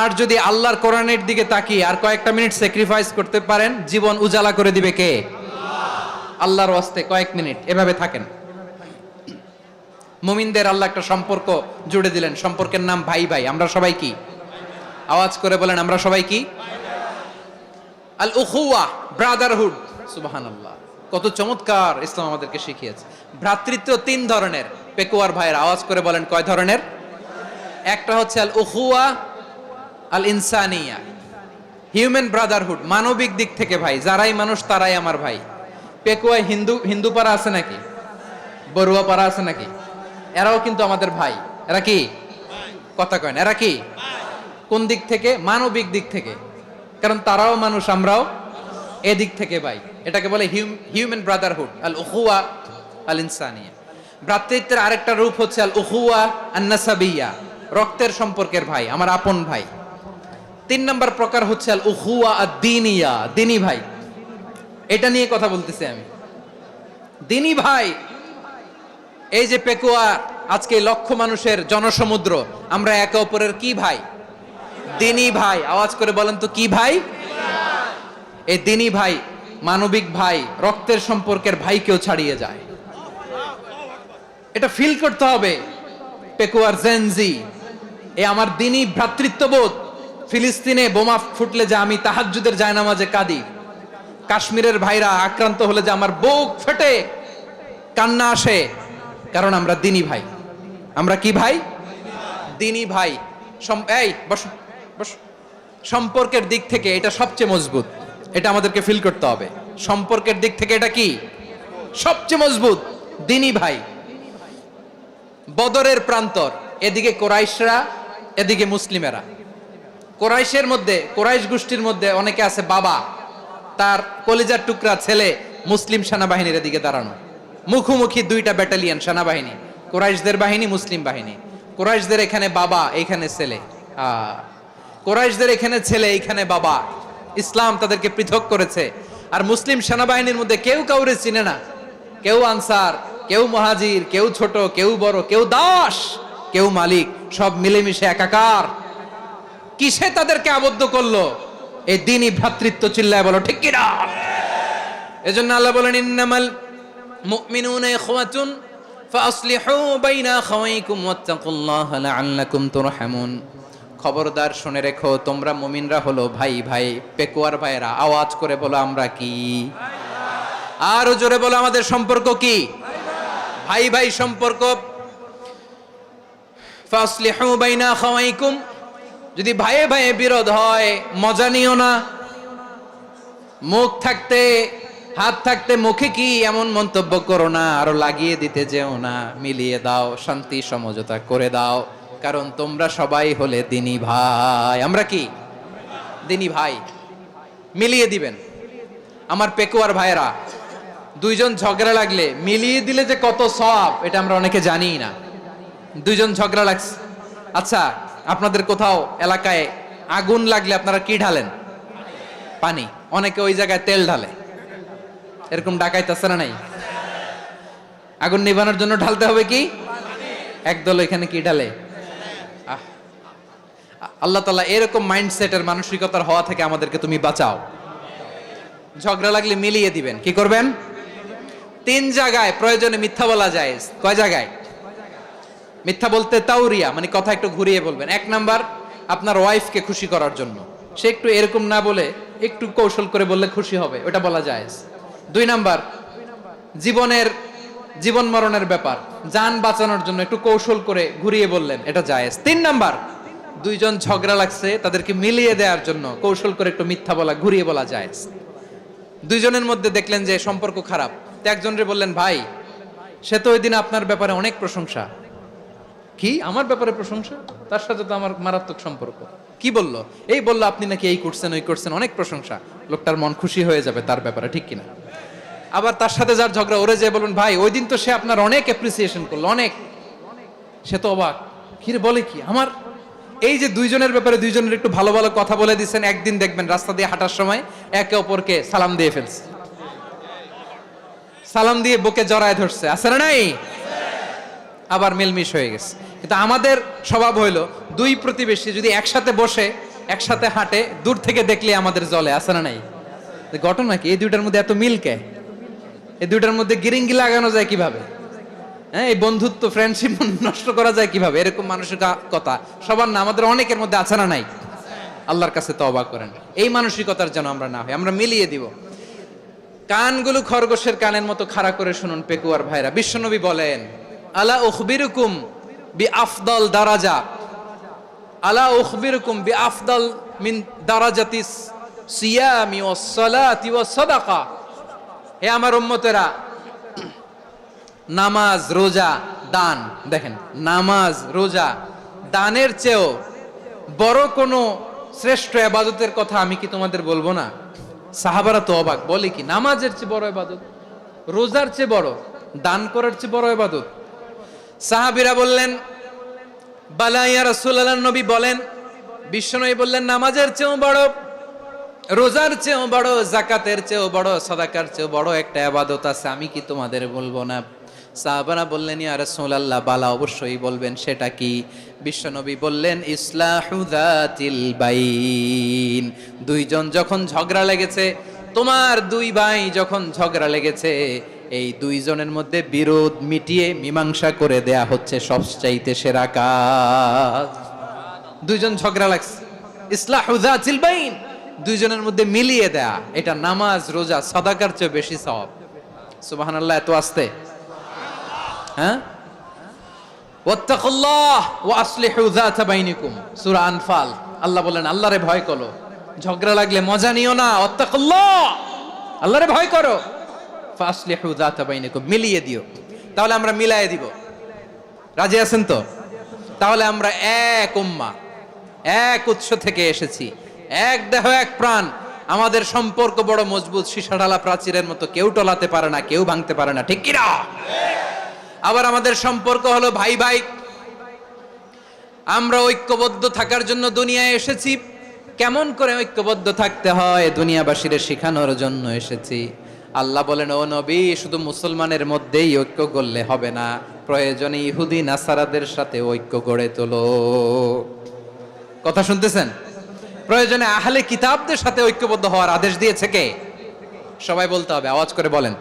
আর যদি আল্লাহর কোরআনের দিকে তাকিয়ে আর কয়েকটা মিনিট স্যাক্রিফাইস করতে পারেন, জীবন উজালা করে দিবে কে? আল্লাহর ওয়াস্তে কয়েক মিনিট এভাবে থাকেন। মুমিনদের আল্লাহ একটা সম্পর্ক জুড়ে দিলেন, সম্পর্কের নাম ভাই ভাই। আমরা সবাই কি? আওয়াজ করে বলেন, আমরা সবাই কি? আল উখুয়া, ব্রাদারহুড। সুবহানাল্লাহ, কত চমৎকার ইসলাম আমাদেরকে শিখিয়েছে। ভ্রাতৃত্ব 3 ধরনের। পেকুয়ার ভাইয়ের আওয়াজ করে বলেন, কয় ধরনের? একটা হচ্ছে আল উখুয়া আল ইনসানিয়া, হিউম্যান ব্রাদারহুড, মানবিক দিক থেকে ভাই, যারাই মানুষ তারাই আমার ভাই। পেকুয়ায় হিন্দু পাড়া আছে নাকি? বড়ুয়া পাড়া আছে নাকি? এরাও কিন্তু আমাদের ভাই। এরা কি? কথা কয় না, এরা কি? কোন দিক থেকে? মানবিক দিক থেকে, কারণ তারাও মানুষ, আমরাও এদিক থেকে ভাই। এটাকে বলে হিউম্যান ব্রাদারহুড, আল উখুয়া আল ইনসানিয়া। ভ্রাতৃত্বের আরেকটা রূপ হচ্ছে আল উখুয়া আন নাসাবিয়া, রক্তের সম্পর্কের ভাই, আমার আপন ভাই। 3 নম্বর প্রকার হচ্ছে আল উখুয়া আদ-দীনিয়া, দিনী ভাই। এটা নিয়ে কথা বলতেছি আমি। দিনী ভাই, এই যে পেকুয়া, আজকে লক্ষ মানুষের জনসমুদ্র, আমরা একে অপরের কি ভাই? দিনী ভাই। আওয়াজ করে বলেন তো, কি ভাই? এই দিনী ভাই, মানবিক ভাই, রক্তের সম্পর্কের ভাইকেও ছাড়িয়ে যায়। এটা ফিল করতে হবে। পেকুয়ার জেনজি, এই আমার দিনই ভ্রাতৃত্ববোধ, ফিলিস্তিনে বোমা ফুটলে যে আমি তাহাজ্জুদের জায়নামাজে কাঁদি, কাশ্মীরের ভাইরা আক্রান্ত হলে যে আমার বুক ফেটে কান্না আসে, কারণ আমরা দিনী ভাই। আমরা কি ভাই? দিনী ভাই। এই বসো বসো। সম্পর্কের দিক থেকে এটা সবচেয়ে মজবুত, এটা আমাদেরকে ফিল করতে হবে। সম্পর্কের দিক থেকে এটা কি সবচেয়ে মজবুত? দিনী ভাই। বদরের প্রান্তর, এদিকে কোরাইশরা, এদিকে মুসলিমেরা। কোরাইশের মধ্যে, কোরাইশ গোষ্ঠীর মধ্যে অনেকে আছে বাবা, তার কলিজার টুকরা ছেলে মুসলিম সেনাবাহিনীর এদিকে দাঁড়ানো, মুখোমুখি দুইটা ব্যাটালিয়ন সেনাবাহিনী, কোরাইশদের বাহিনী, মুসলিম বাহিনী। কোরাইশদের এখানে বাবা, এইখানে ছেলে। কোরাইশদের এখানে ছেলে, এইখানে বাবা। ইসলাম তাদেরকে পৃথক করেছে। আর মুসলিম সেনাবাহিনীর মধ্যে কেউ কাউরে চিনে না, কেউ আনসার, কেউ মুহাজির, কেউ ছোট, কেউ বড়, কেউ দাস, কেউ মালিক, সব মিলেমিশে একাকার। কিসে তাদেরকে আবদ্ধ করলো? এই দ্বীনি ভ্রাতৃত্ব। চিল্লায় বলো ঠিক কি না? এজন্য আল্লাহ বলেন, ইন্নামাল মুমিনুনা ইখওয়াতুন ফাসলিহু বাইনা আখাওয়াইকুম ওয়াত্তাকুল্লাহা লাআল্লাকুম তুরহামুন। খবরদার শুনে রেখো, তোমরা মুমিনরা হলো ভাই ভাই। পেকুয়ার ভাইরা আওয়াজ করে বলো আমরা কি? আরো জোরে বলো আমাদের সম্পর্ক কি? ভাই ভাই সম্পর্ক। ফাসলিহু বাইনা আখাওয়াইকুম। যদি ভাইয়ে ভাইয়ে বিরোধ হয় মজা নিও না। মুখ থাকতে, হাত থাকতে মুখে কি এমন মন্তব্য করো না, আরো লাগিয়ে দিতে যেও না। মিলিয়ে দাও, শান্তি সমঝোতা করে দাও, কারণ তোমরা সবাই হলে দিনী ভাই। আমরা কি? দিনী ভাই। মিলিয়ে দিবেন। আমার পেকুয়ার ভাইয়েরা, দুইজন ঝগড়া লাগলে মিলিয়ে দিলে যে কত সওয়াব, এটা আমরা অনেকে জানি না। দুইজন ঝগড়া লাগছে, আচ্ছা আপনাদের কোথাও এলাকায় আগুন লাগলে আপনারা কি ঢালেন? পানি। অনেকে ওই জায়গায় তেল ঢালে। এরকম ডাকাইতে আছে না নাই? আগুন নিভানোর জন্য ঢালতে হবে কি? একদল এখানে কি ঢালে? আল্লাহ তাআলা এরকম মাইন্ডসেটের, মানসিকতার হওয়া থেকে আমাদেরকে তুমি বাঁচাও। ঝগড়া লাগলে মিলিয়ে দিবেন। কি করবেন? 3 জায়গায় প্রয়োজনে মিথ্যা বলা যায়। কয় জায়গায় মিথ্যা বলতে? তাওরিয়া, মানে কথা একটু ঘুরিয়ে বলবেন। 1 নাম্বার, আপনার ওয়াইফকে খুশি করার জন্য, সে একটু এরকম না বলে একটু কৌশল করে বললে খুশি হবে, ওটা বলা যায়। 2 নাম্বার, জীবন মরণের ব্যাপার, জান বাঁচানোর জন্য একটু কৌশল করে ঘুরিয়ে বললেন, এটা জায়েজ। 3 নাম্বার, দুইজন ঝগড়া লাগছে তাদেরকে মিলিয়ে দেওয়ার জন্য কৌশল করে একটু মিথ্যা বলা, ঘুরিয়ে বলা জায়েজ। দুইজনের মধ্যে দেখলেন যে সম্পর্ক খারাপ, তো একজনরে বললেন, ভাই সে তো ওই দিন আপনার ব্যাপারে অনেক প্রশংসা। কি আমার ব্যাপারে প্রশংসা? তার সাথে তো আমার মারাত্মক সম্পর্ক। কি বললো? এই বললো আপনি নাকি এই করছেন ওই করছেন, অনেক প্রশংসা। লোকটার মন খুশি হয়ে যাবে তার ব্যাপারে, ঠিক কিনা? আবার তার সাথে যার ঝগড়া, ওরে যে বলুন, ভাই ওই দিন তো সে আপনার অনেক অ্যাপ্রিসিয়েশন করলো, অনেক। সে তো অবাক, কি রে বলে কি আমার? এই যে দুইজনের ব্যাপারে দুইজনের একটু ভালো ভালো কথা বলে দিচ্ছেন, একদিন দেখবেন রাস্তা দিয়ে হাঁটার সময় একে অপরকে সালাম দিয়ে ফেলছে, সালাম দিয়ে বুকে জড়ায় ধরছে, আছে না নাই? আবার মিলমিশ হয়ে গেছে। কিন্তু আমাদের স্বভাব হইলো, দুই প্রতিবেশী যদি একসাথে বসে একসাথে হাঁটে, দূর থেকে দেখলে আমাদের জলে, আছে না নাই? ঘটনা কি? এই দুইটার মধ্যে এত মিল কে? এই দুইটার মধ্যে গিরিঙ্গি লাগানো যায় কিভাবে? হ্যাঁ, এই বন্ধুত্ব, ফ্রেন্ডশিপ নষ্ট করা যায় কিভাবে? এরকম মানসিকতা সবার না, আমাদের অনেকের মধ্যে আছে না নাই? আল্লাহর কাছে তওবা করেন, এই মানসিকতার যেন আমরা না হই, আমরা মিলিয়ে দিব। কানগুলো খরগোশের কানের মতো খাড়া করে শুনুন পেকুয়ার ভাইরা। বিশ্বনবী বলেন, আলা উখবিরুকুম বিআফদাল দারাজা, আলা উখবিরুকুম বিআফদাল মিন দারাজাতিস সিয়ামি ওয়াস সালাতি ওয়াস সাদাকা। হে আমার উম্মতেরা, নামাজ, রোজা, দান, দেখেন নামাজ, রোজা, দানের চেয়েও বড় কোনো শ্রেষ্ঠ ইবাদতের কথা আমি কি তোমাদের বলবো না? সাহাবারা তো অবাক, বলে কি নামাজের চেয়ে বড় ইবাদত, রোজার চেয়ে বড়, দান করার চেয়ে বড় ইবাদত? সাহাবীরা বললেন, বালা ইয়া রাসূলুল্লাহ। নবী বলেন, বিশ্বনবী বললেন, নামাজের চেয়েও বড়, রোজার চেয়েও বড়, যাকাতের চেয়েও বড়, সাদাকার চেয়েও বড় একটা ইবাদত আছে, আমি কি তোমাদের বলবো না? সাহাবারা বললেন, ইয়া রাসূলুল্লাহ, বালা, অবশ্যই বলবেন, সেটা কি? বিশ্বনবী বললেন, ইসলাহু যাতিল বাইন। দুইজন যখন ঝগড়া লেগেছে, তোমার দুই ভাই যখন ঝগড়া লেগেছে, এই দুইজনের মধ্যে বিরোধ মিটিয়ে মীমাংসা করে দেয়া হচ্ছে সবচাইতে সেরা কাজ। দুইজন ঝগড়া লাগছে, ইসলাহু যাতিল বাইন, দুইজনের মধ্যে মিলিয়ে দেয়া, এটা নামাজ রোজা সাদাকার চেয়ে বেশি সওয়াব। সুবহানাল্লাহ। এত আস্তে, হ্যাঁ। ওয়াত্তাকুল্লাহ ওয়া আসলিহু যাতা বাইনিকুম, সূরা আনফাল। আল্লাহ বলেন আল্লাহরে ভয় করো, ঝগড়া লাগলে মজা নিও না। ওয়াত্তাকুল্লাহ, আল্লাহরে ভয় করো। ফাসলিহু যাতা বাইনিকুম, মিলিয়ে দিও। তাহলে আমরা মিলায়ে দিব, রাজি আছেন তো? তাহলে আমরা এক উম্মাহ, এক উৎস থেকে এসেছি, এক দেহ এক প্রাণ। আমাদের সম্পর্ক বড় মজবুত, সীসাঢালা প্রাচীরের মতো, কেউ টলাতে পারে না, কেউ ভাঙতে পারে না, ঠিক কি না? আবার আমাদের সম্পর্ক হলো ভাই ভাই। আমরা ঐক্যবদ্ধ থাকার জন্য দুনিয়ায় এসেছি। কেমন করে ঐক্যবদ্ধ থাকতে হয় দুনিয়াবাসীরে শেখানোর জন্য এসেছি। আল্লাহ বলেন, ও নবী, শুধু মুসলমানের মধ্যেই ঐক্য করলে হবে না, প্রয়োজনে ইহুদি নাসারাদের সাথে ঐক্য গড়ে তোলো। কথা শুনতেছেন? প্রয়োজনে আহলে কিতাবদের সাথে ঐক্যবদ্ধ হওয়ার আদেশ দিয়েছে কে? সবাই বলতে হবে, আওয়াজ করে বলেন।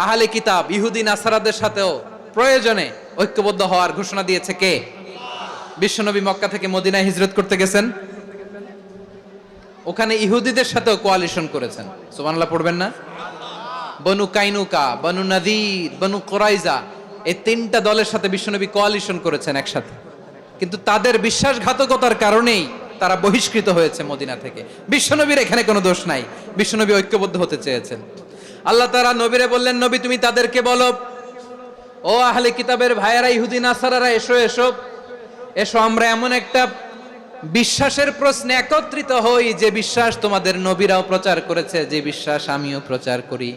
আহলে কিতাব ইহুদি নাসারাদের সাথেও প্রয়োজনে ঐক্যবদ্ধ হওয়ার ঘোষণা দিয়েছে কে? বিশ্বনবী মক্কা থেকে মদিনায় হিজরত করতে গেছেন, ওখানে ইহুদিদের সাথেও কোয়ালিশন করেছেন। সুবহানাল্লাহ পড়বেন না? বনু কাইনুকা, বনু নাদির, বনু কুরাইজা, এই তিনটা দলের সাথে বিশ্বনবী কোয়ালিশন করেছেন একসাথে। কিন্তু তাদের বিশ্বাসঘাতকতার কারণেই তারা বহিষ্কৃত হয়েছে মদিনা থেকে। বিশ্বনবীর এখানে কোনো দোষ নাই, বিশ্বনবী ঐক্যবদ্ধ হতে চেয়েছেন। আল্লাহ তাআলা নবীরে বললেন, নবী তুমি তাদেরকে বলো, ও আহলে কিতাবের ভাইয়েরা, ইহুদি নাসারারা, এসো এসো এসো, আমরা এমন একটা বিশ্বাসের প্রশ্নে একত্রিত হই যে বিশ্বাস তোমাদের নবীরাও প্রচার করেছে, যে বিশ্বাস আমিও প্রচার করি,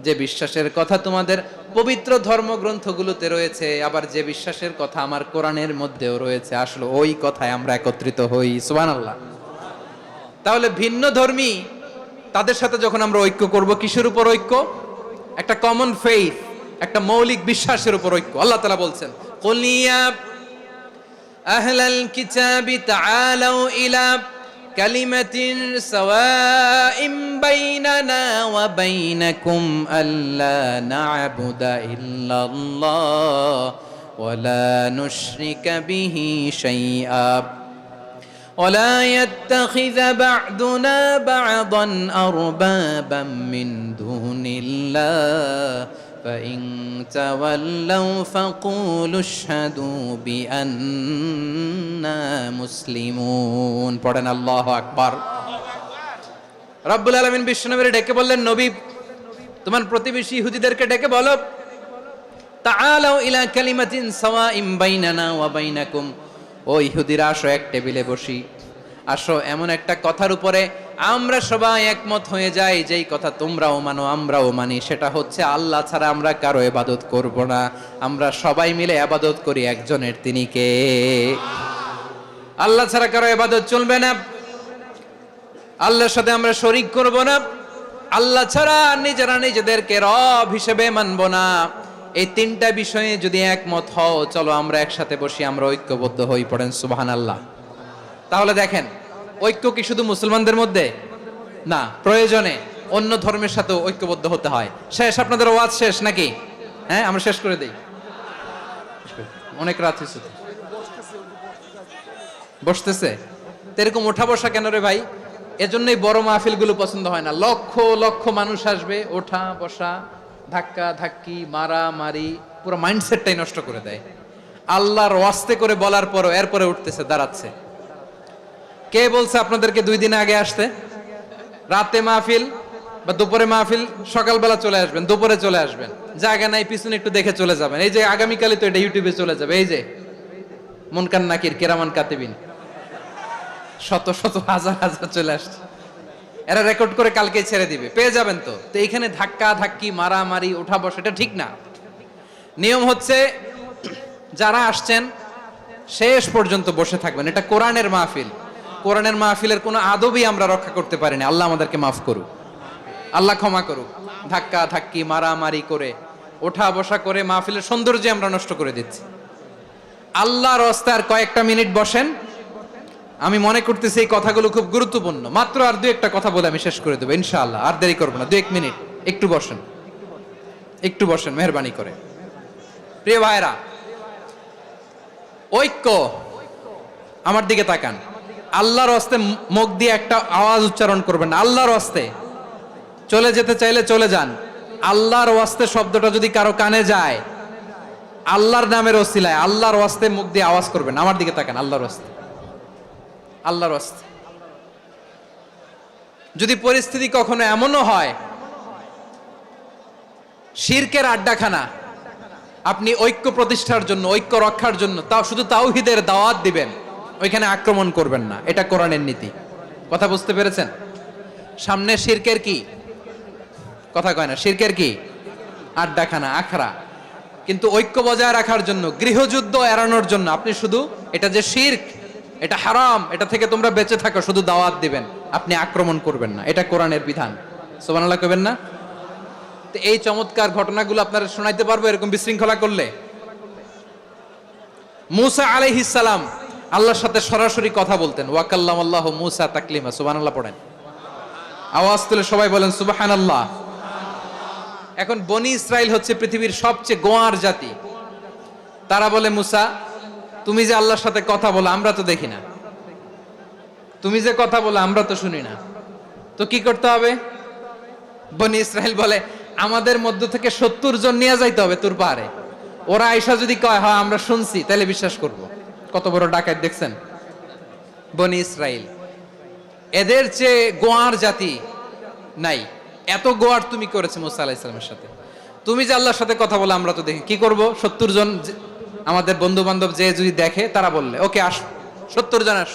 যে বিশ্বাসের কথা তোমাদের পবিত্র ধর্মগ্রন্থগুলোতে রয়েছে, আবার যে বিশ্বাসের কথা আমার কোরআনের মধ্যেও রয়েছে, আসলে ওই কথায় আমরা একত্রিত হই। সুবহানাল্লাহ। তাহলে ভিন্ন ধর্মী তাদের সাথে যখন আমরা ঐক্য করব, কিসের উপর ঐক্য? একটা কমন ফেইথ, একটা মৌলিক বিশ্বাসের উপর ঐক্য। আল্লাহ তাআলা বলছেন, কুল ইয়া আহলাল কিতাবি তাআলাউ ইলা কালিমাতিন সাওয়াইম বাইনানা ওয়া বাইনাকুম আল্লা না'বুদা ইল্লাল্লাহ ওয়া লা নুশরিকা বিহি শাইআ ولا يتخذ بعضنا بعضا أربابا من دون الله فإن تولوا فقولوا اشهدوا بأننا مسلمون। পড়েন আল্লাহু আকবার। রব্বুল আলামিন বিশ্বনবীকে ডেকে বললেন, নবী তোমার প্রতিবেশী ইহুদিদেরকে ডেকে বলো, তাআলাউ ইলা কালিমাতিন সাওয়াইম বাইনানা ওয়া বাইনাকুম, ও ইহুদিরা আসো, এক টেবিলে বসি, আসো এমন একটা কথার উপরে আমরা সবাই একমত হয়ে যাই, যেই কথা তোমরাও মানো আমরাও মানি, সেটা হচ্ছে আল্লাহ ছাড়া আমরা কারো ইবাদত করব না, আমরা সবাই মিলে ইবাদত করি একজনের, তিনি কে? আল্লাহ ছাড়া কারো ইবাদত চলবে না, আল্লাহর সাথে আমরা শরীক করব না, আল্লাহ ছাড়া নিজেরা নিজেদেরকে রব হিসেবে মানব না। এই তিনটা বিষয়ে যদি একমত হও, চলো আমরা একসাথে বসি, আমরা ঐক্যবদ্ধ হই। পড়েন সুবহানাল্লাহ। তাহলে দেখেন, ঐক্য কি শুধু মুসলমানদের মধ্যে না, প্রয়োজনে অন্য ধর্মের সাথেও ঐক্যবদ্ধ হতে হয়। শেষ, আপনাদের ওয়াজ শেষ নাকি? হ্যাঁ, আমরা শেষ করে দেই, অনেক রাত হয়েছে। বসতেছে তো এরকম ওঠা বসা কেন রে ভাই? এজন্যই বড় মাহফিল গুলো পছন্দ হয় না। লক্ষ লক্ষ মানুষ আসবে, ওঠা বসা, ধাক্কা ধাক্কি, মারা মারি, পুরো মাইন্ডসেটটাই নষ্ট করে দেয়। আল্লাহর ওয়াস্তে করে বলার পরও এরপরে উঠতেছে, দাঁড়াচ্ছে। কে বলছে আপনাদেরকে 2 দিন আগে আসতে? রাতে মাহফিল বা দুপুরে মাহফিল, সকালবেলা চলে আসবেন, দুপুরে চলে আসবেন, জায়গা নাই পিছনে একটু দেখে চলে যাবেন। এই যে আগামীকালই তো এটা ইউটিউবে চলে যাবে, এই যে মুনকার নাকির কিরামান কাতিবিন, শত শত হাজার হাজার চলে আসছে, এরা রেকর্ড করে কালকে ছেড়ে দিবে, পেয়ে যাবেন। তো এইখানে ধাক্কা ধাক্কি, মারামারি, ওঠা বসা, এটা ঠিক না। নিয়ম হচ্ছে যারা আসছেন শেষ পর্যন্ত বসে থাকবেন। এটা কোরআনের মাহফিল, কোরআনের মাহফিলের কোনো আদবই আমরা রক্ষা করতে পারিনি। আল্লাহ আমাদেরকে মাফ করুক, আল্লাহ ক্ষমা করুক। ধাক্কা ধাক্কি, মারামারি করে, ওঠা বসা করে মাহফিলের সৌন্দর্য আমরা নষ্ট করে দিচ্ছি। আল্লাহর রাস্তায় আর কয়েকটা মিনিট বসেন। আমি মনে করতেছি এই কথাগুলো খুব গুরুত্বপূর্ণ। মাত্র আর 2-1টা কথা বলে আমি শেষ করে দেবো ইনশাআল্লাহ, আর দেরি করবো না। 2-1 মিনিট একটু বসেন, একটু বসেন মেহরবানি করে। প্রিয় ভাইরা, ঐক্য আমার দিকে তাকান, আল্লাহর হস্তে মুখ দিয়ে একটা আওয়াজ উচ্চারণ করবেন না, আল্লাহর হস্তে। চলে যেতে চাইলে চলে যান, আল্লাহর ওয়াস্তে শব্দটা যদি কারো কানে যায়, আল্লাহর নামের ওসিলায় আল্লাহর ওয়াস্তে মুখ দিয়ে আওয়াজ করবেন, আমার দিকে তাকান, আল্লাহর ওয়াস্তে, আল্লাহর ওয়াস্তে। যদি পরিস্থিতি কখনো এমনও হয় শিরকের আড্ডাখানা, আপনি ঐক্য প্রতিষ্ঠার জন্য, ঐক্য রক্ষার জন্য তাও শুধু তাওহীদের দাওয়াত দিবেন, ওইখানে আক্রমণ করবেন না, এটা কোরআনের নীতি। কথা বুঝতে পেরেছেন? সামনে শিরকের কি কথা কয় না, শিরকের কি আড্ডাখানা, আখড়া। কিন্তু ঐক্য বজায় রাখার জন্য, গৃহযুদ্ধ এড়ানোর জন্য আপনি শুধু এটা যে শিরক, এটা হারাম, এটা থেকে তোমরা বেঁচে থাকো, শুধু দাওয়াত দিবেন, আপনি আক্রমণ করবেন না, এটা কোরআনের বিধান। সুবহানাল্লাহ কইবেন না? তো এই চমৎকার ঘটনাগুলো আপনারা শোনাইতে পারবো এরকম বিশৃঙ্খলা করলে। মূসা আলাইহিস সালাম আল্লাহর সাথে সরাসরি কথা বলতেন, ওয়া কাল্লামাল্লাহু মূসা তাকলিমা। সুবহানাল্লাহ পড়েন, আওয়াজ তুলে সবাই বলেন সুবহানাল্লাহ। এখন বনি ইসরাইল হচ্ছে পৃথিবীর সবচেয়ে গোয়ার জাতি। তারা বলে, মূসা তুমি যে আল্লাহর সাথে কথা বলো আমরা তো দেখি না, তুমি যে কথা বলো আমরা তো শুনি না, তো কি করতে হবে? বনি ইসরাইল বলে, আমাদের মধ্য থেকে 70 জন নিয়ে যাইতে হবে তুর পাহাড়ে। ওরা আয়েশা যদি কয় হ্যাঁ আমরা শুনছি, তাহলে বিশ্বাস করব। কত বড় ডাকাত দেখছেন বনি ইসরাইল। এদের চেয়ে গোয়ার জাতি নাই। এত গোয়ার তুমি করেছে মুসা আলাইহিস সালামের সাথে। তুমি যে আল্লাহর সাথে কথা বলে আমরা তো দেখি, কি করব? 70 জন আমাদের বন্ধু বান্ধব যে যদি দেখে, তারা বললে ওকে আস, 70 জন আস।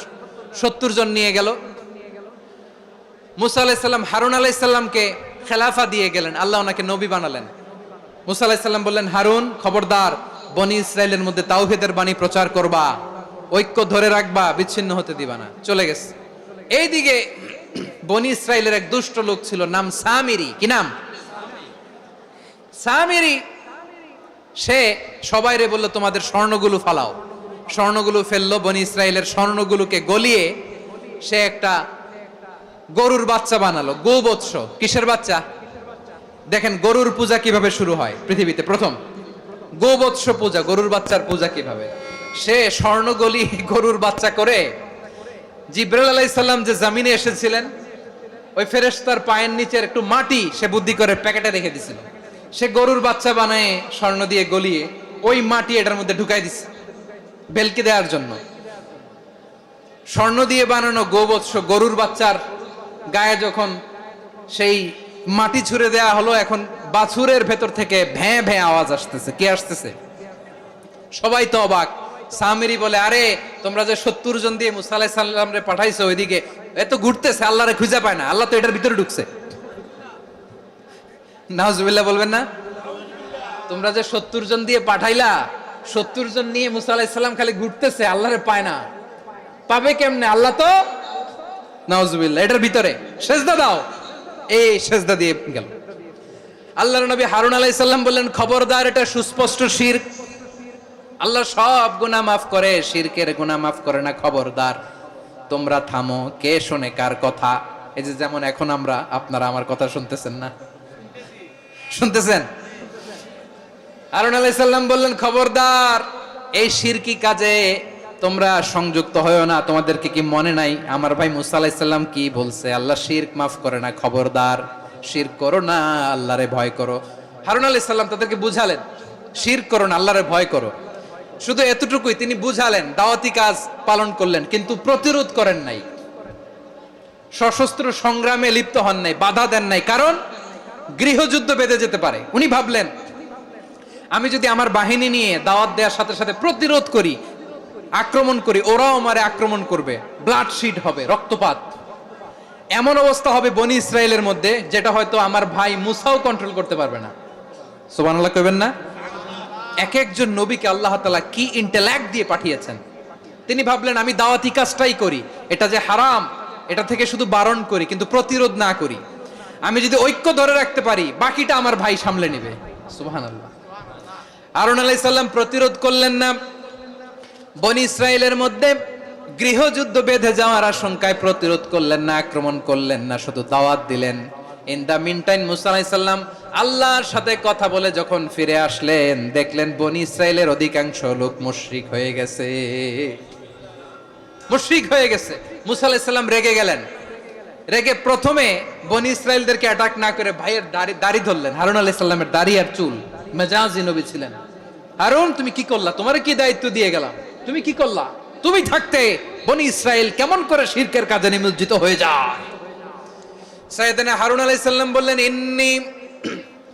70 জন নিয়ে গেল। মুসা আলাইহিস সালাম হারুন আলাইহিস সালামকে খেলাফা দিয়ে গেলেন, আল্লাহ ওনাকে নবী বানালেন। মুসা আলাইহিস সালাম বললেন, হারুন খবরদার, বনি ইসরাইলের মধ্যে তাওহীদের বাণী প্রচার করবা, ঐক্য ধরে রাখবা, বিচ্ছিন্ন হতে দিবা না। চলে গেছে। এইদিকে বনি ইসরাইলের এক দুষ্ট লোক ছিল, নাম সামিরি। কি নাম? সামিরি। সে সবাইরে বলল, তোমাদের স্বর্ণগুলো ফালাও। স্বর্ণগুলো ফেললো, বনি ইসরাইলের স্বর্ণগুলোকে গলিয়ে সে একটা গরুর বাচ্চা বানালো, গোবৎস। কিসের বাচ্চা? দেখেন গরুর পূজা কিভাবে শুরু হয় পৃথিবীতে, প্রথম গোবৎস পূজা, গরুর বাচ্চার পূজা কিভাবে। সে স্বর্ণ গলি গরুর বাচ্চা করে, জিবরাইল আলাইহিস সালাম যে জমিনে এসেছিলেন, ওই ফেরেশতার পায়ের নিচের একটু মাটি সে বুদ্ধি করে প্যাকেটে রেখে দিছিল। সে গরুর বাচ্চা বানায় স্বর্ণ দিয়ে গলিয়ে ওই মাটি এটার মধ্যে ঢুকাই দিছে বেলকি দেওয়ার জন্য। স্বর্ণ দিয়ে বানানো গোবৎস গরুর বাচ্চার গায়ে যখন সেই মাটি ছুঁড়ে দেয়া হলো, এখন বাছুরের ভেতর থেকে ভ্যাঁ ভ্যাঁ আওয়াজ আসতেছে। কি আসতেছে? সবাই তো অবাক। সামিরি বলে, আরে তোমরা যে 70 জন দিয়ে মুসা আলাইহিস সালাম রে পাঠাইছো, ওইদিকে এত ঘুরতেছে, আল্লাহরে খুঁজে পায় না, আল্লাহ তো এটার ভিতরে ঢুকছে। নাউজুবিল্লাহ বলবেন না? তোমরা যে 70 জন দিয়ে পাঠাইলা, 70 জন নিয়ে মুসা আলাইহিস সালাম খালি ঘুরতেছে, আল্লাহরে পায় না। পাবে কেমনে? আল্লাহ তো, নাউজুবিল্লাহ, এটার ভিতরে সেজদা দাও। এই সেজদা দিয়ে গেল। আল্লাহর নবী হারুন আলাইহিস সালাম বললেন, খবরদার, এটা সুস্পষ্ট শিরক। আল্লাহ সব গুনাহ মাফ করে, শিরকের গুনাহ মাফ করে না, খবরদার তোমরা থামো। কে শোনে কার কথা? এই যে যেমন এখন আমরা, আপনারা আমার কথা শুনতেছেন না? শুনতেছেন? হারুন আলাইহিস সালাম বললেন, খবরদার, এই শিরকি কাজে তোমরা সংযুক্ত হয়ো না। তোমাদেরকে কি মনে নাই আমার ভাই মুসা আলাইহিস সালাম কি বলছে? আল্লাহ শিরক মাফ করে না, খবরদার শিরক করো না, আল্লাহরে ভয় করো। হারুন আলাইহিস সালাম তাদেরকে বুঝালেন, শিরক করো না, আল্লাহরে ভয় করো। শুধু এতটুকুই তিনি বুঝালেন, দাওয়াতি কাজ পালন করলেন, কিন্তু প্রতিরোধ করেন নাই, সশস্ত্র সংগ্রামে লিপ্ত হন নাই, বাধা দেন নাই, কারণ গৃহযুদ্ধ বেঁধে যেতে পারে। উনি ভাবলেন, আমি যদি আমার বাহিনী নিয়ে দাওয়াত দেওয়ার সাথে সাথে প্রতিরোধ করি, আক্রমণ করি, ওরাও আমারে আক্রমণ করবে, ব্লাডশিট হবে, রক্তপাত, এমন অবস্থা হবে বনি ইসরায়েলের মধ্যে যেটা হয়তো আমার ভাই মুসাও কন্ট্রোল করতে পারবে না। সুবহানাল্লাহ কইবেন না? এক একজন নবীকে আল্লাহ তাআলা কি ইন্টেলেক্ট দিয়ে পাঠিয়েছেন। তিনি ভাবলেন, আমি দাওয়াতি কাজটাই করি, এটা যে হারাম এটা থেকে শুধু বারণ করি, কিন্তু প্রতিরোধ না করি। আমি যদি ঐক্য ধরে রাখতে পারি, বাকিটা আমার ভাই সামলে নেবে। সুবহানাল্লাহ। হারুন আলাইহিস সালাম প্রতিরোধ করলেন না, বনি ইসরায়েলের মধ্যে গৃহযুদ্ধ বেঁধে যাওয়ার আশঙ্কায় প্রতিরোধ করলেন না, আক্রমণ করলেন না, শুধু দাওয়াত দিলেন। ইন দা মিন টাইম মুসা আলাইহিস সালাম আল্লাহর সাথে কথা বলে যখন ফিরে আসলেন, দেখলেন বনি ইসরায়েলের অধিকাংশ লোক মুশরিক হয়ে গেছে। মুশরিক হয়ে গেছে। মুসা আলাইহিস সালাম রেগে গেলেন। রেগে প্রথমে বনি ইসরাইলদেরকে অ্যাটাক না করে ভাইয়ের দাড়ি ধরলেন। হারুন আলাইহিস সালামের দাড়ি আর চুল। মেজাজি নবী ছিলেন। হারুন, তুমি কি করলা? তোমারে কি দায়িত্ব দিয়ে গেলাম? তুমি কি করলা? তুমি থাকতে বনি ইসরাইল কেমন করে শিরকের কাজে নিমজ্জিত হয়ে যায়? সাইয়েদনা হারুন আলাইহিস সালাম বললেন, ইন্নী,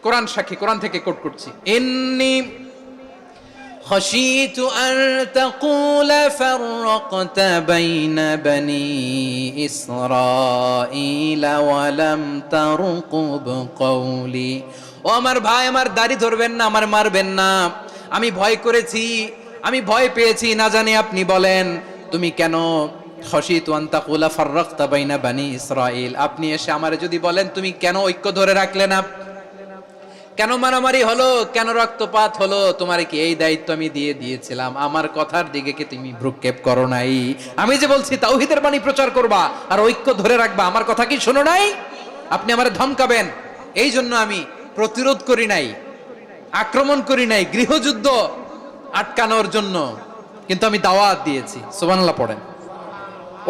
কোরআন সাক্ষী, কোরআন থেকে কোট করছি, ইন্নী خشيت أن تقول فرقت بين بني إسرائيل ولم ترقب قولي। ও আমার ভাই, আমার দাড়ি ধরবেন না, আমার মারবেন না। আমি ভয় করেছি, আমি ভয় পেয়েছি, না জানি আপনি বলেন তুমি কেন খশিতু আন তাকুলা ফাররাকতা বাইনা বানি ইসরাইল, আপনি এসে আমারে যদি বলেন তুমি কেন ঐক্য ধরে রাখলে না, কেন মারামারি হলো, কেন রক্তপাত হলো, তোমার কি এই দায়িত্ব আমি দিয়ে দিয়েছিলাম? আমার কথার দিকে কি তুমি ভ্রুক্ষেপ করো নাই? আমি যে বলছি তাওহীদের বাণী প্রচার করবা আর ঐক্য ধরে রাখবা, আমার কথা কি শোনো নাই? আপনি আমারে ধমকাবেন, এই জন্য আমি প্রতিরোধ করি নাই, আক্রমণ করি নাই, গৃহযুদ্ধ আটকানোর জন্য, কিন্তু আমি দাওয়াত দিয়েছি। সুবহানাল্লাহ পড়েন।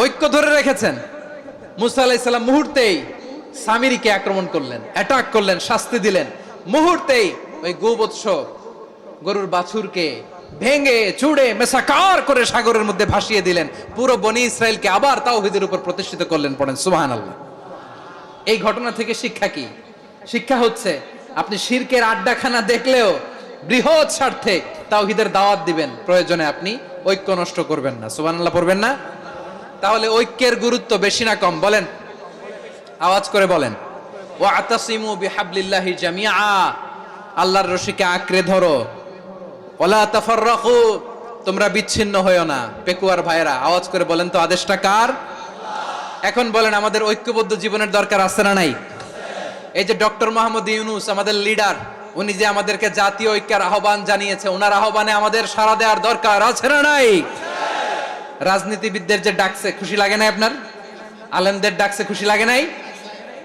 ঐক্য ধরে রেখেছেন। মুসা আলাইহিস সালাম মুহূর্তেই সামিরীকে আক্রমণ করলেন, অ্যাটাক করলেন, শাস্তি দিলেন। মুহূর্তেই ওই গোবৎস গরুর বাছুরকে ভেঙে চুড়ে মেসাকার করে সাগরের মধ্যে ভাসিয়ে দিলেন। পুরো বনি ইসরায়েলকে আবার তাওহীদের উপর প্রতিষ্ঠিত করলেন। পড়েন সুবহানাল্লাহ। এই ঘটনা থেকে শিক্ষা কি? শিক্ষা হচ্ছে আপনি শিরকের আড্ডাখানা দেখলেও বৃহৎ স্বার্থে তাওহীদের দাওয়াত দিবেন, প্রয়োজনে আপনি ঐক্য নষ্ট করবেন না। সুবহানাল্লাহ পড়বেন না? তাহলে ঐক্যের গুরুত্ব বেশি না কম? বলেন, আওয়াজ করে বলেন। ওয়াতাসিমু বিহাবলিল্লাহি জামিআ, আল্লাহর রশিকে আঁকড়ে ধরো। ওয়ালা তাফাররাকু, তোমরা বিচ্ছিন্ন হয়ো না। পেকুয়ার ভাইরা আওয়াজ করে বলেন তো, আদেশটা কার? এখন বলেন, আমাদের ঐক্যবদ্ধ জীবনের দরকার আছে না নাই? এই যে ডক্টর মোহাম্মদ ইউনূস আমাদের লিডার, উনি যে আমাদেরকে জাতীয় ঐক্যের আহ্বান জানিয়েছে, ওনার আহ্বানে আমাদের সাড়া দেওয়ার দরকার আছে না নাই? রাজনীতিবিদদের যে ডাকছে, খুশি লাগে নাই আপনার? আলেমদের ডাকছে, খুশি লাগে নাই?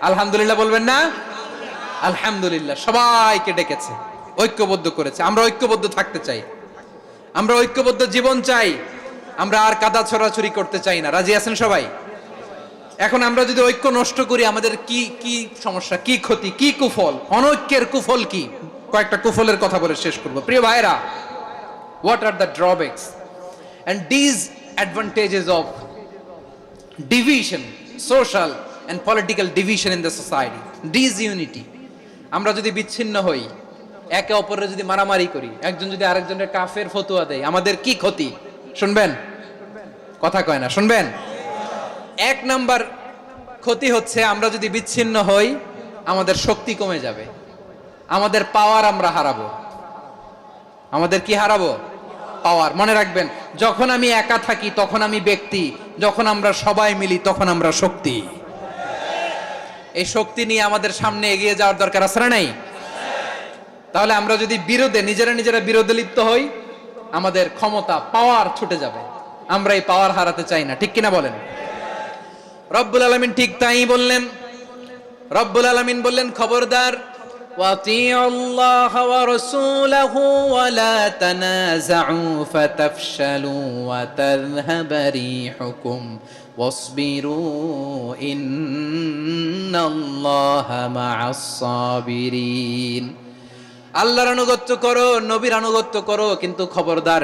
আলহামদুলিল্লাহ বলবেন না? আলহামদুলিল্লাহ, সবাইকে ডেকেছে, ঐক্যবদ্ধ করেছে। আমরা ঐক্যবদ্ধ থাকতে চাই, আমরা ঐক্যবদ্ধ জীবন চাই, আমরা আর কাদা ছড়াছড়ি করতে চাই না। রাজি আছেন সবাই? এখন আমরা যদি ঐক্য নষ্ট করি, আমাদের কি কি সমস্যা, কি ক্ষতি, কি কুফল? অনৈক্যের কুফল কি? কয়েকটা কুফলের কথা বলে শেষ করব। প্রিয় ভাইরা, what are the drawbacks and disadvantages of division, social and political division in the society, disunity? আমরা যদি বিচ্ছিন্ন হই, একে অপরের যদি মারামারি করি, একজন যদি আরেকজনের কাফের ফতোয়া দেয়, আমাদের কি ক্ষতি? শুনবেন? কথা কয় না, শুনবেন? এক নাম্বার ক্ষতি হচ্ছে, আমরা যদি বিচ্ছিন্ন হই, আমাদের শক্তি কমে যাবে, আমাদের পাওয়ার আমরা হারাবো। আমাদের কি হারাবো? পাওয়ার। মনে রাখবেন, যখন আমি একা থাকি তখন আমি ব্যক্তি, যখন আমরা সবাই মিলি তখন আমরা শক্তি। এই শক্তি নিয়ে আমাদের সামনে এগিয়ে যাওয়ার দরকার আছে না নাই? তাহলে আমরা যদি বিরোধে, নিজেরা বিরোধে লিপ্ত হই, আমাদের ক্ষমতা, পাওয়ার ছুটে যাবে। আমরা এই পাওয়ার হারাতে চাই না, ঠিক কিনা বলেন? রব্বুল আলামিন ঠিক তাই বললেন। রব্বুল আলামিন বললেন, খবরদার, ওয়াতিউল্লাহ ওয়া রাসূলাহু ওয়া লা তানাযাউ ফাতাফশালু ওয়া তাযহাবা রিহুকুম ওয়াসবিরু ইন্নাল্লাহা মা'আস সাবিরিন। আল্লাহর আনুগত্য করো, নবীর আনুগত্য করো, কিন্তু খবরদার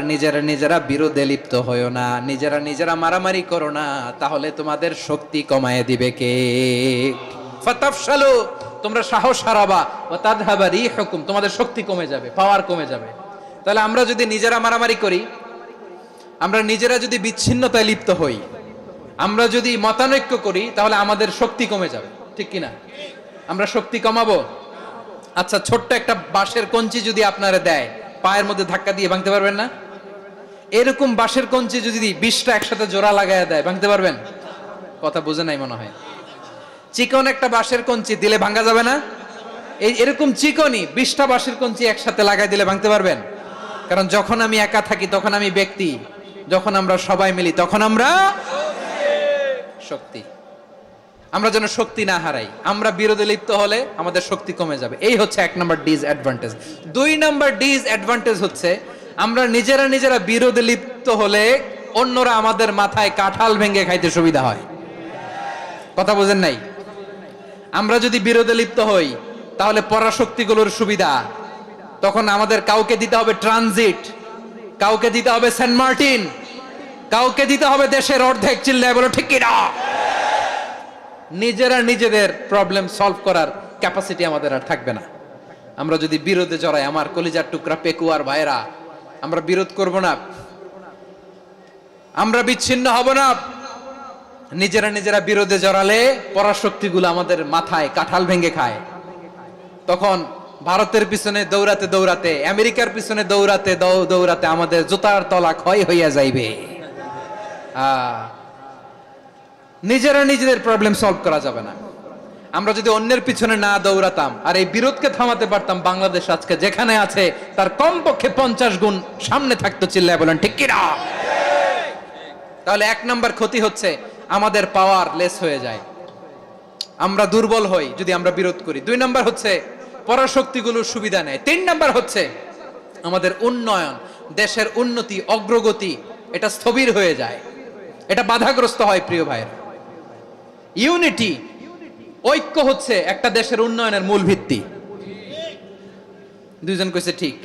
নিজেরা বিরোধে লিপ্ত হয়ো না, নিজেরা মারামারি করো না, তাহলে তোমাদের শক্তি কমায় দিবে কে? ফাতাফশালু, তোমরা সাহস হারাবা, ওয়া তাযহাবা রিহুকুম, তোমাদের শক্তি কমে যাবে, পাওয়ার কমে যাবে। তাহলে আমরা যদি নিজেরা মারামারি করি, আমরা নিজেরা যদি বিচ্ছিন্নতায় লিপ্ত হই, আমরা যদি মতানৈক্য করি, তাহলে আমাদের শক্তি কমে যাবে, ঠিক কিনা? আমরা শক্তি কমাবো। আচ্ছা, ছোট্ট একটা বাঁশের কঞ্চি যদি আপনারা দেয়, পায়ের মধ্যে ধাক্কা দিয়ে ভাঙতে পারবেন না? এরকম বাঁশের কঞ্চি যদি 20টা একসাথে জোড়া লাগায় দেয়, ভাঙতে পারবেন? কথা বুঝে নাই মনে হয়। চিকন একটা বাঁশের কঞ্চি দিলে ভাঙা যাবে না? এরকম চিকনই 20টা বাঁশের কঞ্চি একসাথে লাগাই দিলে ভাঙতে পারবেন? কারণ যখন আমি একা থাকি তখন আমি ব্যক্তি, যখন আমরা সবাই মিলি তখন আমরা শক্তি। আমরা যেন শক্তি না হারাই। আমরা বিরোধে লিপ্ত হলে আমাদের শক্তি কমে যাবে। এই হচ্ছে 1 নাম্বার ডিসঅ্যাডভান্টেজ। 2 নাম্বার ডিসঅ্যাডভান্টেজ হচ্ছে, আমরা নিজেরা বিরোধে লিপ্ত হলে অন্যরা আমাদের মাথায় কাঁঠাল ভেঙে খাইতে সুবিধা হয়। কথা বোঝেন নাই? আমরা যদি বিরোধে লিপ্ত হই তাহলে পরাশক্তিগুলোর সুবিধা, তখন আমাদের কাউকে দিতে হবে ট্রানজিট, কাউকে দিতে হবে সেন্ট মার্টিন, কাউকে দিতে হবে দেশের অর্ধেক। চিল্লায় বলো ঠিক কিনা? নিজেরা নিজেদের প্রবলেম সলভ করার ক্যাপাসিটি আমাদের আর থাকবে না। আমরা যদি বিরোধে জড়াই, আমার কলিজার টুকরা পেকুয়ার ভাইরা, আমরা বিরোধ করব না, আমরা বিচ্ছিন্ন হব না। নিজেরা নিজেরা বিরোধে জড়ালে পরাশক্তিগুলো আমাদের মাথায় কাঁঠাল ভেঙে খায়। তখন ভারতের পিছনে দৌড়াতে দৌড়াতে, আমেরিকার পিছনে দৌড়াতে দৌড়াতে আমাদের জুতার তলা ক্ষয় হইয়া যাইবে। নিজেরা নিজেদের প্রবলেম সলভ করা যাবে না। আমরা যদি অন্যের পিছনে না দৌড়াতাম আর এই বিরোধকে থামাতে পারতাম, বাংলাদেশ আজকে যেখানে আছে তার কমপক্ষে 50 গুণ সামনে থাকতো। চিল্লায় বলেন ঠিক কিনা? তাহলে 1 নাম্বার ক্ষতি হচ্ছে আমাদের পাওয়ার লেস হয়ে যায়, আমরা দুর্বল হই যদি আমরা বিরোধ করি। 2 নাম্বার হচ্ছে পরাশক্তিগুলোর সুবিধা নেয়। 3 নাম্বার হচ্ছে আমাদের উন্নয়ন, দেশের উন্নতি, অগ্রগতি এটা স্থবির হয়ে যায়, এটা বাধাগ্রস্ত হয়। প্রিয় ভাইয়েরা, ইউনিটি, ঐক্য হচ্ছে একটা দেশের উন্নয়নের মূল ভিত্তি। 2 জন কইছে ঠিক।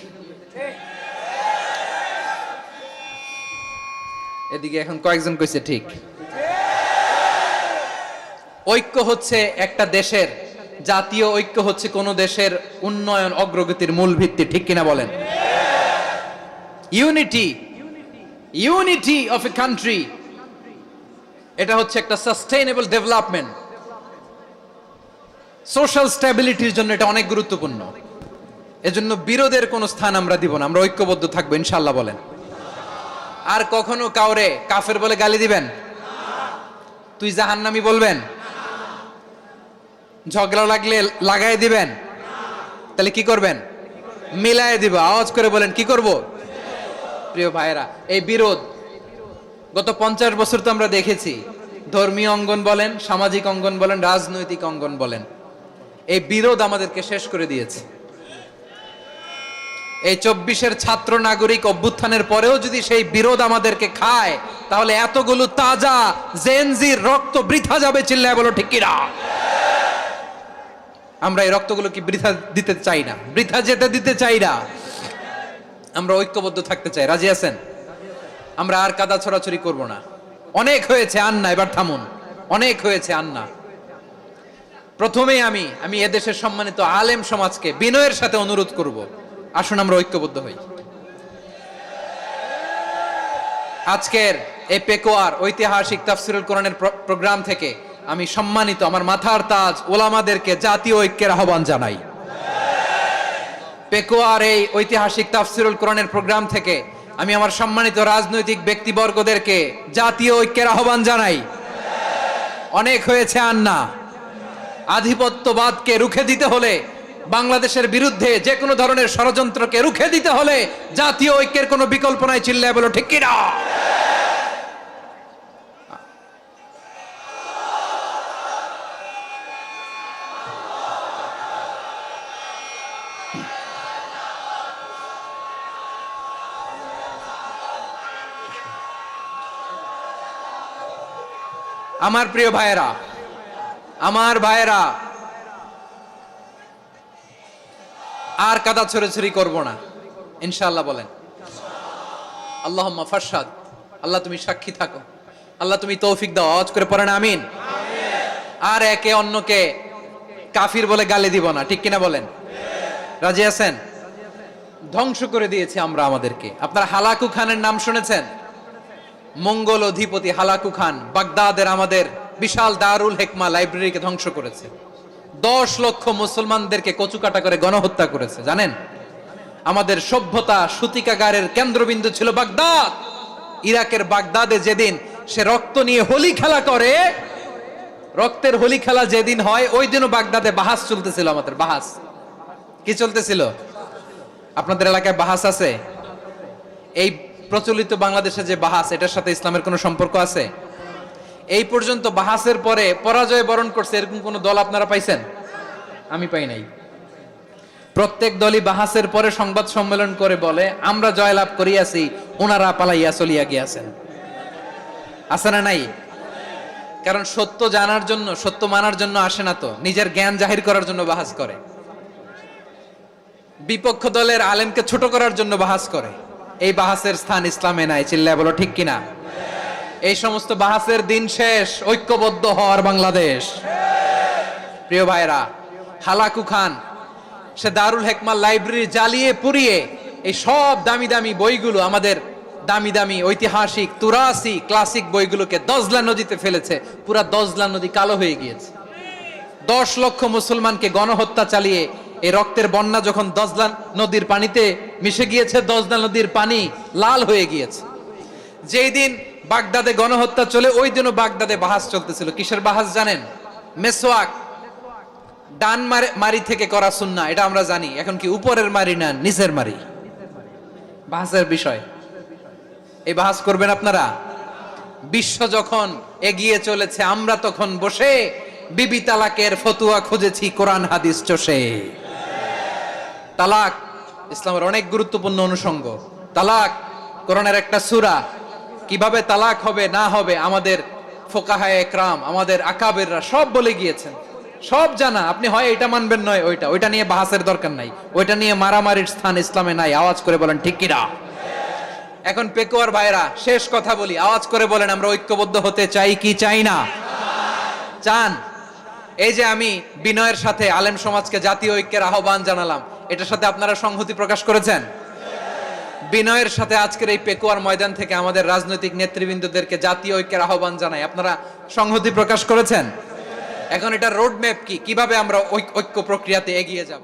এদিকে এখন কয়েকজন কইছে ঠিক। ঐক্য হচ্ছে একটা দেশের, জাতীয় ঐক্য হচ্ছে কোন দেশের উন্নয়ন অগ্রগতির মূল ভিত্তি। ঠিক কিনা বলেন? Unity, unity of a country, এটা হচ্ছে একটা সাস্টেইনেবল ডেভেলপমেন্ট, সোশ্যাল স্ট্যাবিলিটির জন্য এটা অনেক গুরুত্বপূর্ণ। এজন্য বিরোধের কোনো স্থান আমরা দিব না, আমরা ঐক্যবদ্ধ থাকবো ইনশাআল্লাহ। বলেন। আর কখনো কাউরে কাফের বলে গালি দিবেন? তুই জাহান্নামী বলবেন? ঝগড়া লাগলে লাগাই দিবেন? তাহলে কি করবেন? মিলায় দিব। আওয়াজ করে বলেন, কি করব? প্রিয় ভাইয়েরা, এই বিরোধ গত 50 বছর তো আমরা দেখেছি। ধর্মীয় অঙ্গন বলেন, সামাজিক অঙ্গন বলেন, রাজনৈতিক অঙ্গন বলেন, এই বিরোধ আমাদেরকে শেষ করে দিয়েছে। এই 24-এর ছাত্র নাগরিক অভ্যুত্থানের পরেও যদি সেই বিরোধ আমাদেরকে খায়, তাহলে এতগুলো তাজা জেনজির রক্ত বৃথা যাবে। চিল্লায় বলো ঠিক কিনা? আমরা এই রক্তগুলো কি বৃথা দিতে চাই না, বৃথা যেতে দিতে চাই না। আমরা ঐক্যবদ্ধ থাকতে চাই। রাজি আছেন? আমরা আর কাদা ছড়াছড়ি করব না। অনেক হয়েছে আন্না, এবার থামুন। অনেক হয়েছে আন্না। প্রথমেই আমি এদেশের সম্মানিত আলেম সমাজকে বিনয়ের সাথে অনুরোধ করব, আসুন আমরা ঐক্যবদ্ধ হই। আজকের এই পেকুয়ার ঐতিহাসিক তাফসীরুল কোরআনের প্রোগ্রাম থেকে আমি সম্মানিত আমার মাথার তাজ ওলামাদেরকে জাতীয় ঐক্যের আহ্বান জানাই। পেকুয়ার এই ঐতিহাসিক তাফসীরুল কোরআনের প্রোগ্রাম থেকে আমি আমার সম্মানিত রাজনৈতিক ব্যক্তিবর্গদেরকে জাতীয় ঐক্যের আহ্বান জানাই। অনেক হয়েছে আন্না। আধিপত্যবাদকে রুখে দিতে হলে, বাংলাদেশের বিরুদ্ধে যে কোনো ধরনের ষড়যন্ত্রকে রুখে দিতে হলে জাতীয় ঐক্যের কোনো বিকল্প নাই। চিল্লায় বলো ঠিক কিনা? আমার প্রিয় ভাইয়েরা, আমার ভাইয়েরা, আর কাদা ছড়াছড়ি করব না ইনশাআল্লাহ। বলেন আল্লাহুম্মা ফারশাদ। আল্লাহ তুমি সাক্ষী থাকো, আল্লাহ তুমি তৌফিক দাও। আওয়াজ করে পড়েন আমিন। আর একে অন্যকে কাফির বলে গালি দিব না। ঠিক কিনা বলেন? রাজি আছেন? ধ্বংস করে দিয়েছি আমরা আমাদেরকে। আপনারা হালাকু খানের নাম শুনেছেন? মঙ্গল অধিপতি হালাকু খান বাগদাদের আমাদের বিশাল দারুল হিকমা লাইব্রেরিকে ধ্বংস করেছে। 10 লক্ষ মুসলমানদেরকে কচুকাটা করে গণহত্যা করেছে। জানেন, আমাদের সভ্যতা সূতিকাগারের কেন্দ্রবিন্দু ছিল বাগদাদ। ইরাকের বাগদাদে যেদিন সে রক্ত নিয়ে হোলি খেলা করে, রক্তের হোলি খেলা যেদিন হয়, ওই দিনও বাগদাদে বাহাস চলতেছিল। আমাদের বাহাস কি চলতেছিল? আপনাদের এলাকায় বাহাস আছে? এই প্রচলিত বাংলাদেশে যে বাহাস, এটার সাথে ইসলামের কোনো সম্পর্ক আছে? এই পর্যন্ত বাহাসের পরে পরাজয় বরণ করছে এরকম কোন দল আপনারা পাইছেন? আমি পাই নাই। প্রত্যেক দলই বাহাসের পরে সংবাদ সম্মেলন করে বলে আমরা জয়লাভ করিয়াছি, ওনারা পালাইয়া চলিয়া গিয়াছেন। আছে না নাই? কারণ সত্য জানার জন্য, সত্য মানার জন্য আসে না তো, নিজের জ্ঞান জাহির করার জন্য বাহাস করে, বিপক্ষ দলের আলেমকে ছোট করার জন্য বাহাস করে। এই বাহাসের স্থান ইসলামে নাই। চিল্লায় বলো ঠিক কিনা? এই সমস্ত বাহাসের দিন শেষ, ঐক্যবদ্ধ হওয়ার বাংলাদেশ। প্রিয় ভাইরা, হালাকু খান সে দারুল হেকমা লাইব্রেরি জ্বালিয়ে পুড়িয়ে এই সব দামি দামি বইগুলো, আমাদের দামি দামি ঐতিহাসিক তুরাসি ক্লাসিক বইগুলোকে দজলা নদীতে ফেলেছে। পুরা দজলা নদী কালো হয়ে গিয়েছে। 10 লক্ষ মুসলমানকে গণহত্যা চালিয়ে এই রক্তের বন্যা যখন দজলা নদীর পানিতে মিশে গিয়েছে, দজলা নদীর পানি লাল হয়ে গিয়েছে। যেই দিন বাগদাদে গণহত্যা চলে, ওই দিনও বাগদাদে বাহাস চলতেছিল। কিসের বাহাস জানেন? মেসওয়াক, ডান মারি থেকে করা সুন্নাহ, এটা আমরা জানি। এখন কি উপরের মারি না নিচের মারি? বাহাসের বিষয়। এই বাহাস করবেন আপনারা? বিশ্ব যখন এগিয়ে চলেছে, আমরা তখন বসে বিবি তালাকের ফতুয়া খুঁজেছি কোরআন হাদিস চষে। তালাক ইসলামের অনেক গুরুত্বপূর্ণ অনুষঙ্গ। তালাক কোরআনের একটা সূরা। কিভাবে তালাক হবে না হবে আমাদের ফোকাহায়ে একরাম, আমাদের আকাবেররা সব বলে গিয়েছেন, সব জানা। আপনি হয় এটা মানবেন, নয় ওইটা নিয়ে বাহাসের দরকার নাই, ওইটা নিয়ে মারামারির স্থান ইসলামে নাই। আওয়াজ করে বলেন ঠিক কিনা? এখন পেকুয়ার ভাইরা, শেষ কথা বলি, আওয়াজ করে বলেন আমরা ঐক্যবদ্ধ হতে চাই কি চাই না? চান? এই যে আমি বিনয়ের সাথে আলেম সমাজকে জাতীয় ঐক্যের আহ্বান জানালাম, এটার সাথে আপনারা সংহতি প্রকাশ করেছেন? বিনয়ের সাথে আজকের এই পেকুয়ার ময়দান থেকে আমাদের রাজনৈতিক নেতৃবৃন্দদেরকে জাতীয় ঐক্যের আহ্বান জানাই, আপনারা সংহতি প্রকাশ করেছেন? এখন এটা রোড ম্যাপ কি, কিভাবে আমরা ঐক্য প্রক্রিয়াতে এগিয়ে যাব?